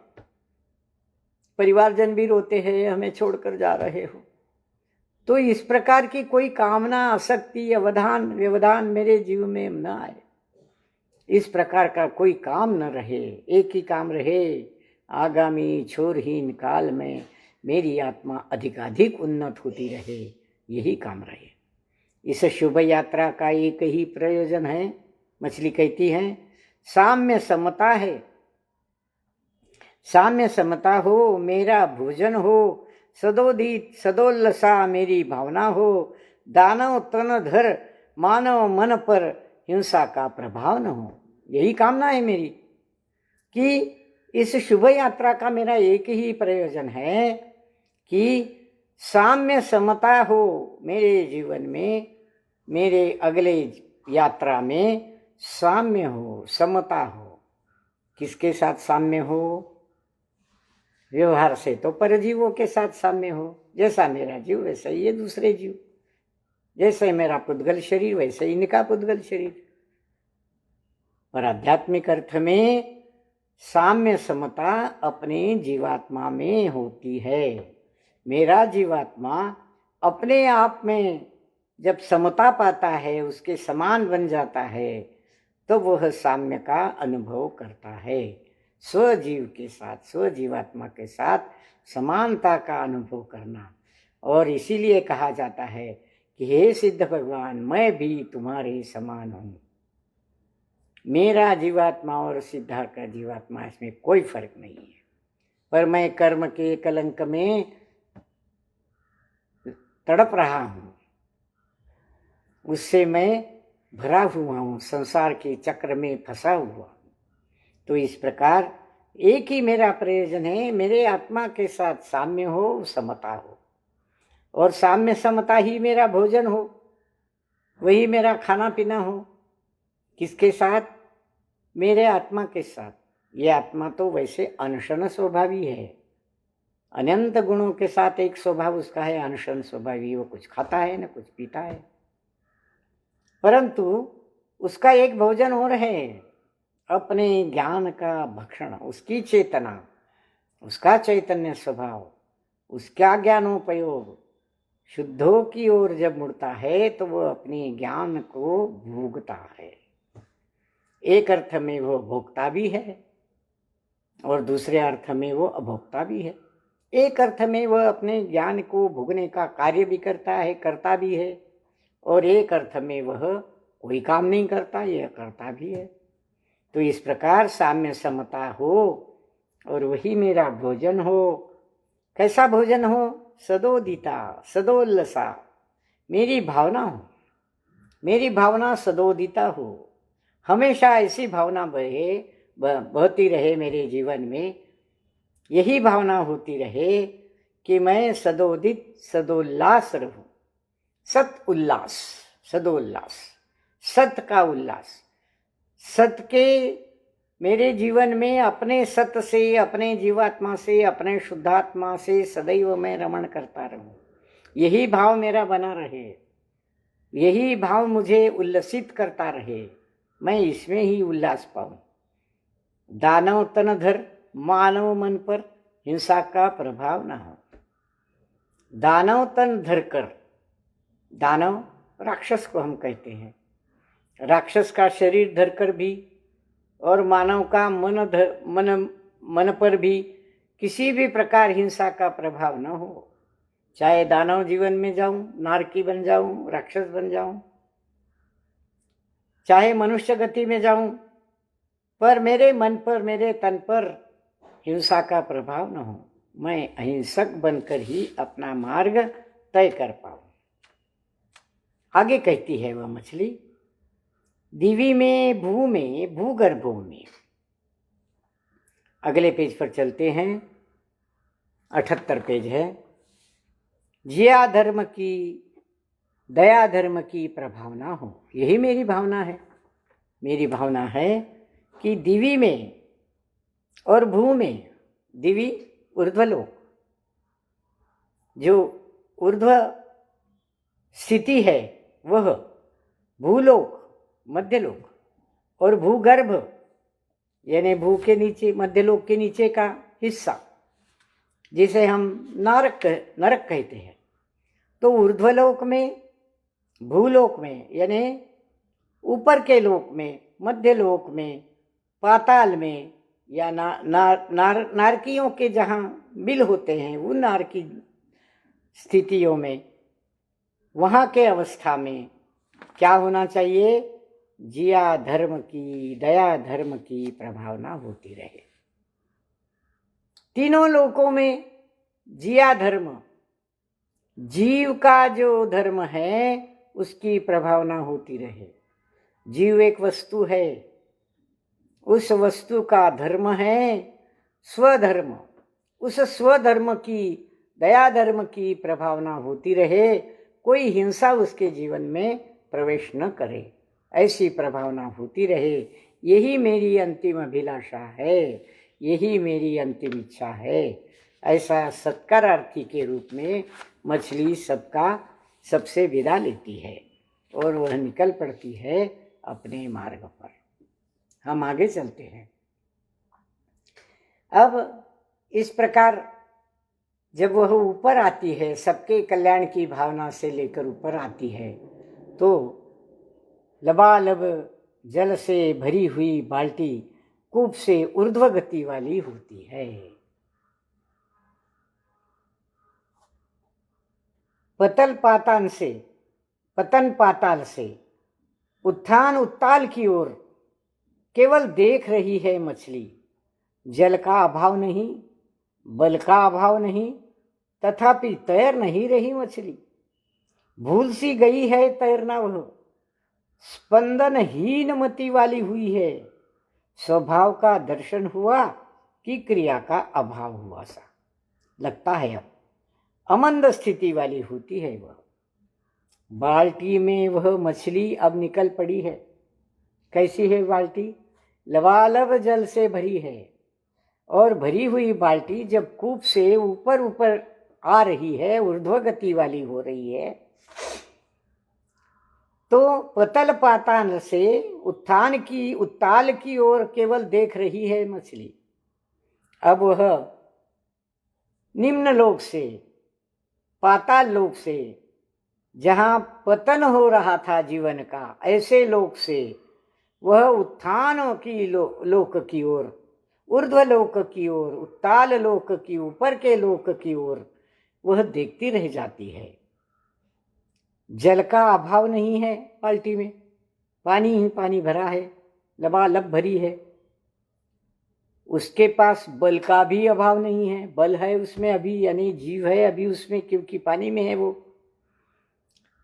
परिवारजन भी रोते हैं, हमें छोड़कर जा रहे हो। तो इस प्रकार की कोई कामना, आसक्ति, अवधान, व्यवधान मेरे जीव में न आए, इस प्रकार का कोई काम न रहे। एक ही काम रहे, आगामी छोरहीन काल में मेरी आत्मा अधिकाधिक उन्नत होती रहे, यही काम रहे। इस शुभ यात्रा का एक ही प्रयोजन है। मछली कहती है, साम्य समता है, साम्य समता हो, मेरा भोजन हो, सदोदित सदोल्लसा मेरी भावना हो, दानव तन धर मानव मन पर हिंसा का प्रभाव न हो। यही कामना है मेरी कि इस शुभ यात्रा का मेरा एक ही प्रयोजन है कि साम्य समता हो मेरे जीवन में, मेरे अगले यात्रा में साम्य हो, समता हो। किसके साथ साम्य हो? व्यवहार से तो परजीवों के साथ साम्य हो। जैसा मेरा जीव वैसा ही ये दूसरे जीव, जैसे मेरा पुद्गल शरीर वैसे ही इनका पुद्गल शरीर। और आध्यात्मिक अर्थ में साम्य समता अपने जीवात्मा में होती है। मेरा जीवात्मा अपने आप में जब समता पाता है, उसके समान बन जाता है, तो वह साम्य का अनुभव करता है। स्वजीव के साथ, स्वजीवात्मा के साथ समानता का अनुभव करना। और इसीलिए कहा जाता है कि हे सिद्ध भगवान, मैं भी तुम्हारे समान हूँ। मेरा जीवात्मा और सिद्धा का जीवात्मा, इसमें कोई फर्क नहीं है। पर मैं कर्म के कलंक में तड़प रहा हूँ, उससे मैं भरा हुआ हूँ, संसार के चक्र में फंसा हुआ हूँ। तो इस प्रकार एक ही मेरा प्रयोजन है, मेरे आत्मा के साथ साम्य हो, समता हो। और साम्य समता ही मेरा भोजन हो, वही मेरा खाना पीना हो। किसके साथ? मेरे आत्मा के साथ। ये आत्मा तो वैसे अनशन स्वभावी है, अनंत गुणों के साथ एक स्वभाव उसका है अनशन स्वभावी। वो कुछ खाता है न कुछ पीता है, परंतु उसका एक भोजन और है, अपने ज्ञान का भक्षण। उसकी चेतना, उसका चैतन्य स्वभाव, उसका ज्ञानोपयोग शुद्धों की ओर जब मुड़ता है तो वह अपने ज्ञान को भोगता है। एक अर्थ में वो भोक्ता भी है और दूसरे अर्थ में वो अभोक्ता भी है। एक अर्थ में वह अपने ज्ञान को भोगने का कार्य भी करता है, करता भी है, और एक अर्थ में वह कोई काम नहीं करता, यह करता भी है। तो इस प्रकार साम्य समता हो और वही मेरा भोजन हो। कैसा भोजन हो? सदोदिता, सदोल्लसा। मेरी भावना हो, मेरी भावना सदोदिता हो। हमेशा ऐसी भावना बहती रहे मेरे जीवन में। यही भावना होती रहे कि मैं सदोदित, सदोल्लास रहूं। सत उल्लास, सदोल्लास, सत का उल्लास। सत के मेरे जीवन में अपने सत से, अपने जीवात्मा से, अपने शुद्धात्मा से सदैव मैं रमण करता रहूं। यही भाव मेरा बना रहे, यही भाव मुझे उल्लसित करता रहे, मैं इसमें ही उल्लास पाऊं। दानव तन धर, मानव मन पर हिंसा का प्रभाव न हो। दानव तन धर कर, दानव राक्षस को हम कहते हैं, राक्षस का शरीर धरकर भी और मानव का मन पर भी किसी भी प्रकार हिंसा का प्रभाव न हो। चाहे दानव जीवन में जाऊं, नारकी बन जाऊं, राक्षस बन जाऊं, चाहे मनुष्य गति में जाऊं, पर मेरे मन पर, मेरे तन पर हिंसा का प्रभाव न हो। मैं अहिंसक बनकर ही अपना मार्ग तय कर पाऊं। आगे कहती है वह मछली, दिवी में, भू में, भूगर्भों में। अगले पेज पर चलते हैं, 78 पेज है। जिया धर्म की, दया धर्म की प्रभावना हो। यही मेरी भावना है। मेरी भावना है कि दिवी में और भू में, दिवी ऊर्ध्वलोक, जो ऊर्ध्व स्थिति है वह, भूलोक मध्यलोक, और भूगर्भ यानी भू के नीचे, मध्यलोक के नीचे का हिस्सा, जिसे हम नरक कहते हैं। तो ऊर्ध्वलोक में, भूलोक में यानी ऊपर के लोक में, मध्यलोक में, पाताल में, या नारकियों के जहाँ बिल होते हैं, उन नारकी स्थितियों में, वहाँ के अवस्था में क्या होना चाहिए? जिया धर्म की, दया धर्म की प्रभावना होती रहे। तीनों लोकों में जिया धर्म, जीव का जो धर्म है उसकी प्रभावना होती रहे। जीव एक वस्तु है, उस वस्तु का धर्म है स्वधर्म। उस स्वधर्म की, दया धर्म की प्रभावना होती रहे। कोई हिंसा उसके जीवन में प्रवेश न करे। ऐसी प्रभावना होती रहे, यही मेरी अंतिम अभिलाषा है, यही मेरी अंतिम इच्छा है। ऐसा सत्कारार्थी के रूप में मछली सबसे विदा लेती है और वह निकल पड़ती है अपने मार्ग पर। हम आगे चलते हैं। अब इस प्रकार जब वह ऊपर आती है, सबके कल्याण की भावना से लेकर ऊपर आती है, तो लबालब जल से भरी हुई बाल्टी कूप से ऊर्ध्व गति वाली होती है। पतन पाताल से उत्थान उत्ताल की ओर केवल देख रही है मछली। जल का अभाव नहीं, बल का अभाव नहीं, तथापि तैर नहीं रही मछली। भूल सी गई है तैरना वह, स्पंदनहीन मति वाली हुई है। स्वभाव का दर्शन हुआ कि क्रिया का अभाव हुआ सा लगता है। अब अमंद स्थिति वाली होती है वह। बाल्टी में वह मछली अब निकल पड़ी है। कैसी है बाल्टी? लबालब जल से भरी है, और भरी हुई बाल्टी जब कूप से ऊपर ऊपर आ रही है, ऊर्ध्व गति वाली हो रही है, तो पतल पाताल से उत्ताल की ओर केवल देख रही है मछली। अब वह निम्न लोक से, पाताल लोक से, जहां पतन हो रहा था जीवन का, ऐसे लोक से वह उत्थान की लोक की ओर, ऊर्ध्व लोक की ओर, उत्ताल लोक की, ऊपर के लोक की ओर वह देखती रह जाती है। जल का अभाव नहीं है बाल्टी में, पानी ही पानी भरा है, लबालब भरी है। उसके पास बल का भी अभाव नहीं है, बल है उसमें अभी, यानी जीव है अभी उसमें, क्योंकि पानी में है वो।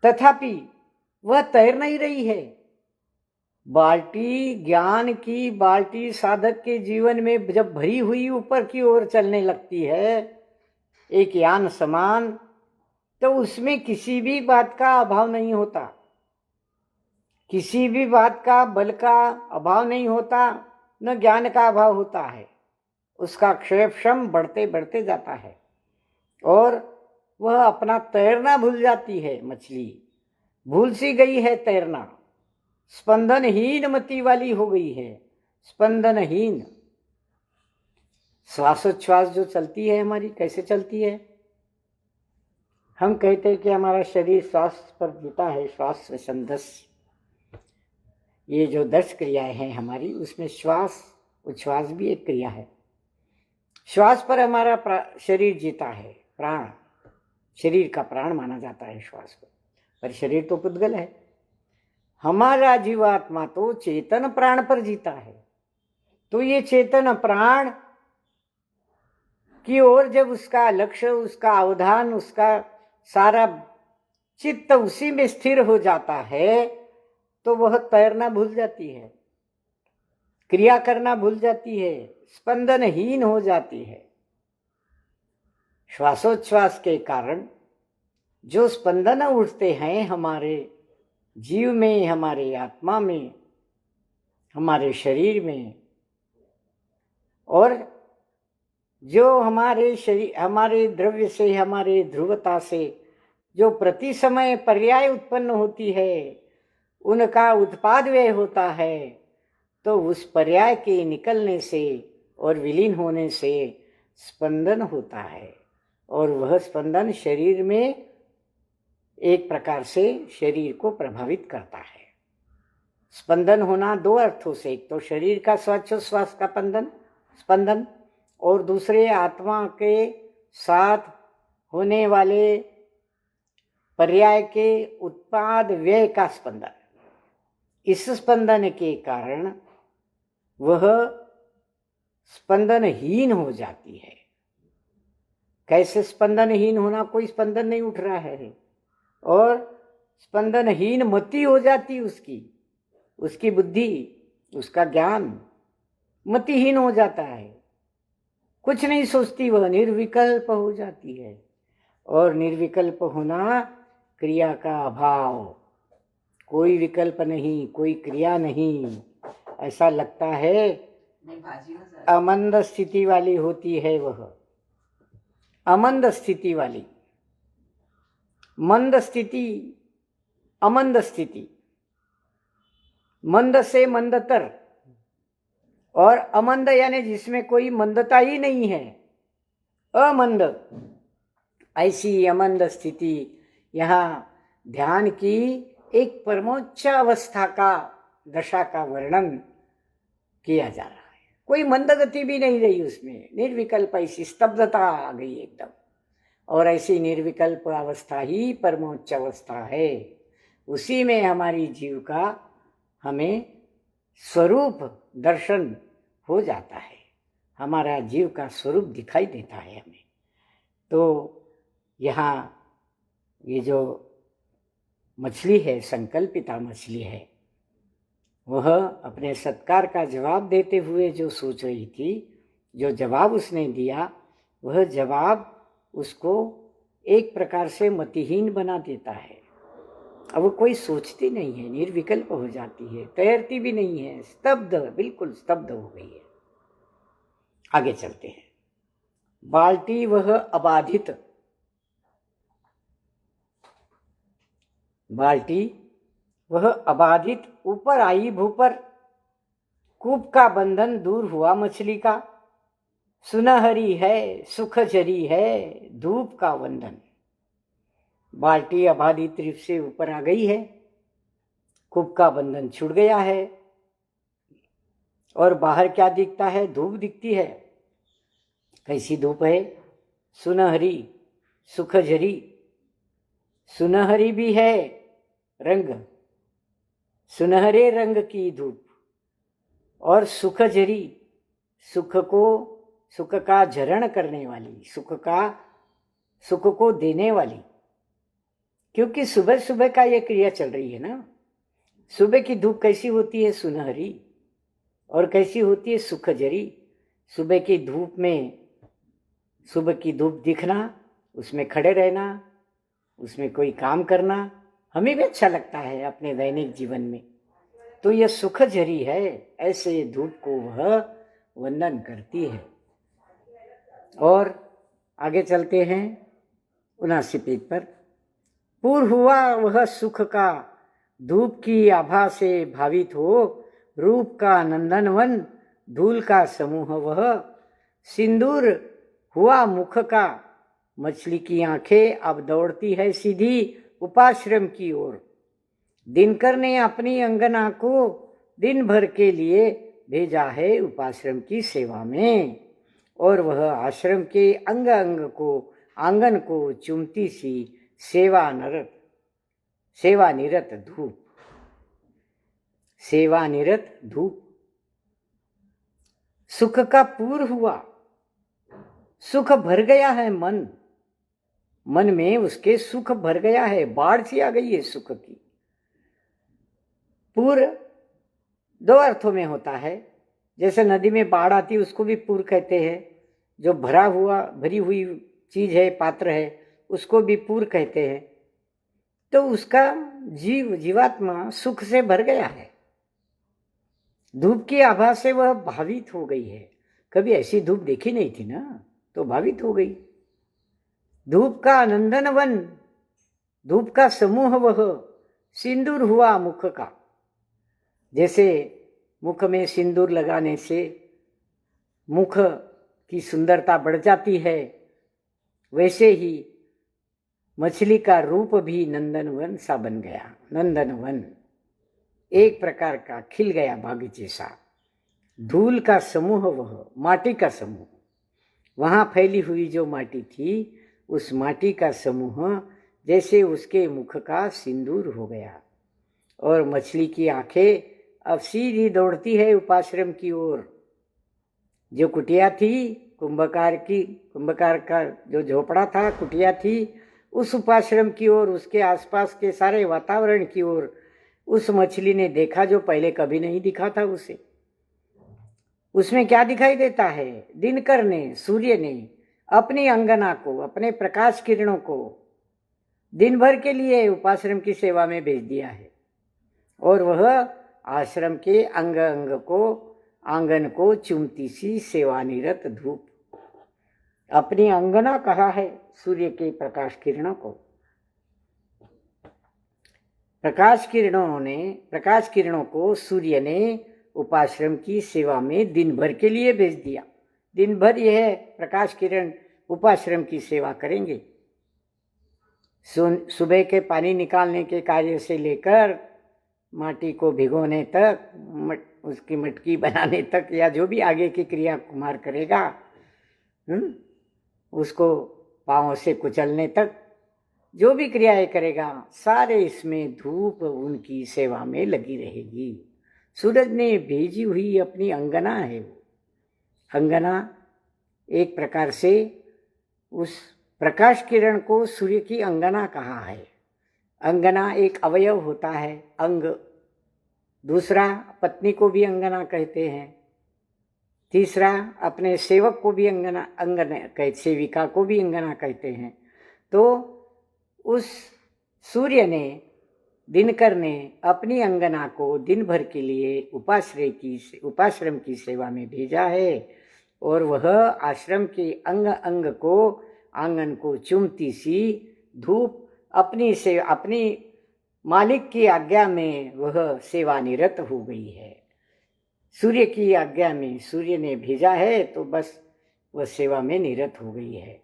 तथापि वह तैर नहीं रही है। बाल्टी, ज्ञान की बाल्टी साधक के जीवन में जब भरी हुई ऊपर की ओर चलने लगती है, एक यान समान, तो उसमें किसी भी बात का अभाव नहीं होता, किसी भी बात का बल का अभाव नहीं होता, न ज्ञान का अभाव होता है। उसका क्षेपक्षम बढ़ते बढ़ते जाता है और वह अपना तैरना भूल जाती है। मछली भूल सी गई है तैरना, स्पंदनहीन मति वाली हो गई है, स्पंदनहीन। श्वासोच्छ्वास जो चलती है हमारी, कैसे चलती है? हम कहते हैं कि हमारा शरीर श्वास पर जीता है, श्वास स्वच्छंदस। ये जो 10 क्रियाएं हैं हमारी, उसमें श्वास उच्छ्वास भी एक क्रिया है। श्वास पर हमारा शरीर जीता है, प्राण, शरीर का प्राण माना जाता है श्वास को, पर शरीर तो पुद्गल है। हमारा जीवात्मा तो चेतन प्राण पर जीता है। तो ये चेतन प्राण की ओर जब उसका लक्ष्य, उसका अवधान, उसका सारा चित्त उसी में स्थिर हो जाता है, तो वह तैरना भूल जाती है, क्रिया करना भूल जाती है, स्पंदनहीन हो जाती है। श्वासोच्छ्वास के कारण जो स्पंदन उठते हैं हमारे जीव में, हमारे आत्मा में, हमारे शरीर में, और जो हमारे शरीर, हमारे द्रव्य से, हमारे ध्रुवता से जो प्रति समय पर्याय उत्पन्न होती है, उनका उत्पाद व्यय होता है, तो उस पर्याय के निकलने से और विलीन होने से स्पंदन होता है, और वह स्पंदन शरीर में एक प्रकार से शरीर को प्रभावित करता है। स्पंदन होना 2 अर्थों से, एक तो शरीर का श्वासोच्छ्वास का स्पंदन, और दूसरे आत्मा के साथ होने वाले पर्याय के उत्पाद व्यय का स्पंदन। इस स्पंदन के कारण वह स्पंदनहीन हो जाती है। कैसे स्पंदनहीन होना? कोई स्पंदन नहीं उठ रहा है, और स्पंदनहीन मति हो जाती उसकी बुद्धि, उसका ज्ञान मतिहीन हो जाता है, कुछ नहीं सोचती, वह निर्विकल्प हो जाती है। और निर्विकल्प होना क्रिया का अभाव, कोई विकल्प नहीं, कोई क्रिया नहीं। ऐसा लगता है अमंद स्थिति वाली होती है वह, अमंद स्थिति वाली। मंद स्थिति, अमंद स्थिति, मंद से मंदतर, और अमंद यानी जिसमें कोई मंदता ही नहीं है, अमंद। ऐसी अमंद स्थिति यहाँ ध्यान की एक परमोच्च अवस्था का, दशा का वर्णन किया जा रहा है। कोई मंदगति भी नहीं रही उसमें, निर्विकल्प ऐसी स्तब्धता आ गई एकदम। और ऐसी निर्विकल्प अवस्था ही परमोच्च अवस्था है। उसी में हमारी जीव का हमें स्वरूप दर्शन हो जाता है, हमारा जीव का स्वरूप दिखाई देता है हमें। तो यहाँ ये जो मछली है, संकल्पिता मछली है, वह अपने सत्कार का जवाब देते हुए जो सोच रही थी, जो जवाब उसने दिया, वह जवाब उसको एक प्रकार से मतिहीन बना देता है। अब वो कोई सोचती नहीं है, निर्विकल्प हो जाती है, तैरती भी नहीं है, स्तब्ध, बिल्कुल स्तब्ध हो गई है। आगे चलते हैं। बाल्टी वह अबाधित, बाल्टी वह अबाधित ऊपर आई भू पर, कूप का बंधन दूर हुआ मछली का, सुनहरी है सुख जरी है धूप का वंदन। बाल्टी अबाधित रूप से ऊपर आ गई है, कूप का बंधन छूट गया है, और बाहर क्या दिखता है? धूप दिखती है। कैसी धूप है? सुनहरी सुख जरी, सुनहरी भी है रंग, सुनहरे रंग की धूप, और सुख जरी, सुख का झरण करने वाली, सुख को देने वाली। क्योंकि सुबह सुबह का ये क्रिया चल रही है ना। सुबह की धूप कैसी होती है? सुनहरी। और कैसी होती है? सुख जरी। सुबह की धूप में, सुबह की धूप दिखना, उसमें खड़े रहना, उसमें कोई काम करना हमें भी अच्छा लगता है अपने दैनिक जीवन में। तो यह सुख झरी है, ऐसे धूप को वह वंदन करती है। और आगे चलते हैं 79 पेज पर। पूर्व हुआ वह सुख का, धूप की आभा से भावित हो, रूप का नंदनवन धूल का समूह वह, सिंदूर हुआ मुख का, मछली की आंखें अब दौड़ती है सीधी उपाश्रम की ओर। दिनकर ने अपनी अंगना को दिन भर के लिए भेजा है उपाश्रम की सेवा में, और वह आश्रम के अंग अंग को, आंगन को चुमती सी सेवानिरत धूप, सेवानिरत धूप। सुख का पूर्व हुआ, सुख भर गया है मन, मन में उसके सुख भर गया है, बाढ़ सी आ गई है सुख की। पूर्व दो अर्थों में होता है। जैसे नदी में बाढ़ आती, उसको भी पूर्व कहते हैं। जो भरी हुई चीज है, पात्र है, उसको भी पूर्व कहते हैं। तो उसका जीवात्मा सुख से भर गया है, धूप की आभा से वह भावित हो गई है। कभी ऐसी धूप देखी नहीं थी ना, तो भावित हो गई। धूप का नंदन वन, धूप का समूह वह, सिंदूर हुआ मुख का। जैसे मुख में सिंदूर लगाने से मुख की सुंदरता बढ़ जाती है, वैसे ही मछली का रूप भी नंदनवन सा बन गया। नंदनवन एक प्रकार का खिल गया बागीचे सा। धूल का समूह वह, माटी का समूह, वहां फैली हुई जो माटी थी, उस माटी का समूह जैसे उसके मुख का सिंदूर हो गया। और मछली की आंखें अब सीधी दौड़ती है उपाश्रम की ओर। जो कुटिया थी, कुंभकार का जो झोपड़ा था, कुटिया थी, उस उपाश्रम की ओर, उसके आसपास के सारे वातावरण की ओर उस मछली ने देखा जो पहले कभी नहीं दिखा था उसे। उसमें क्या दिखाई देता है? दिनकर ने, सूर्य ने अपनी अंगना को, अपने प्रकाश किरणों को दिन भर के लिए उपाश्रम की सेवा में भेज दिया है। और वह आश्रम के अंग अंग को आंगन को चुमती सी सेवानिरत धूप। अपनी अंगना कहा है सूर्य के प्रकाश किरणों को। प्रकाश किरणों को सूर्य ने उपाश्रम की सेवा में दिन भर के लिए भेज दिया। दिन भर यह प्रकाश किरण उपाश्रम की सेवा करेंगे। सुबह के पानी निकालने के कार्य से लेकर माटी को भिगोने तक, उसकी मटकी बनाने तक, या जो भी आगे की क्रिया कुम्हार करेगा, उसको पांव से कुचलने तक जो भी क्रियाएं करेगा, सारे इसमें धूप उनकी सेवा में लगी रहेगी। सूरज ने भेजी हुई अपनी अंगना है। वो अंगना एक प्रकार से उस प्रकाश किरण को सूर्य की अंगना कहा है। अंगना एक अवयव होता है, अंग। दूसरा, पत्नी को भी अंगना कहते हैं। तीसरा, अपने सेवक को भी सेविका को भी अंगना कहते हैं। तो उस सूर्य ने, दिनकर ने अपनी अंगना को दिन भर के लिए उपाश्रम की सेवा में भेजा है, और वह आश्रम के अंग अंग को, आंगन को चुमती सी धूप अपनी मालिक की आज्ञा में वह सेवानिरत हो गई है। सूर्य की आज्ञा में सूर्य ने भेजा है तो बस वह सेवा में निरत हो गई है।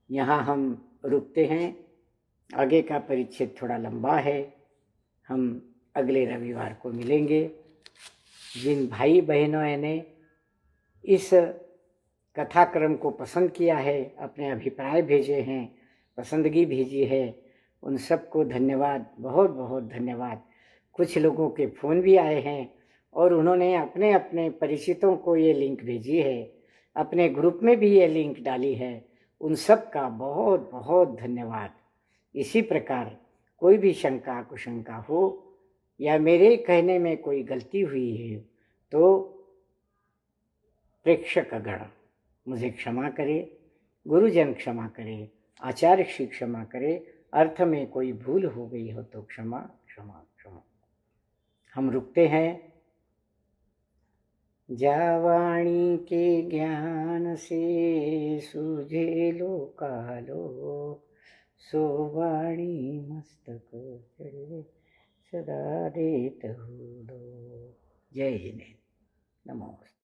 यहाँ हम रुकते हैं। आगे का परिच्छेद थोड़ा लंबा है। हम अगले रविवार को मिलेंगे। जिन भाई बहनों ने इस कथाक्रम को पसंद किया है, अपने अभिप्राय भेजे हैं, पसंदगी भेजी है, उन सबको धन्यवाद, बहुत बहुत धन्यवाद। कुछ लोगों के फ़ोन भी आए हैं और उन्होंने अपने अपने परिचितों को ये लिंक भेजी है, अपने ग्रुप में भी ये लिंक डाली है। उन सब का बहुत बहुत धन्यवाद। इसी प्रकार कोई भी शंका कुशंका हो या मेरे कहने में कोई गलती हुई है तो प्रेक्षकगण मुझे क्षमा करे, गुरुजन क्षमा करे, आचार्य श्री क्षमा करे, अर्थ में कोई भूल हो गई हो तो क्षमा क्षमा क्षमा। हम रुकते हैं। जावाणी के ज्ञान से सूझे लो कालो, सो वाणी मस्तक चढ़े सदा देत हो लो। जय हिंद। नमो।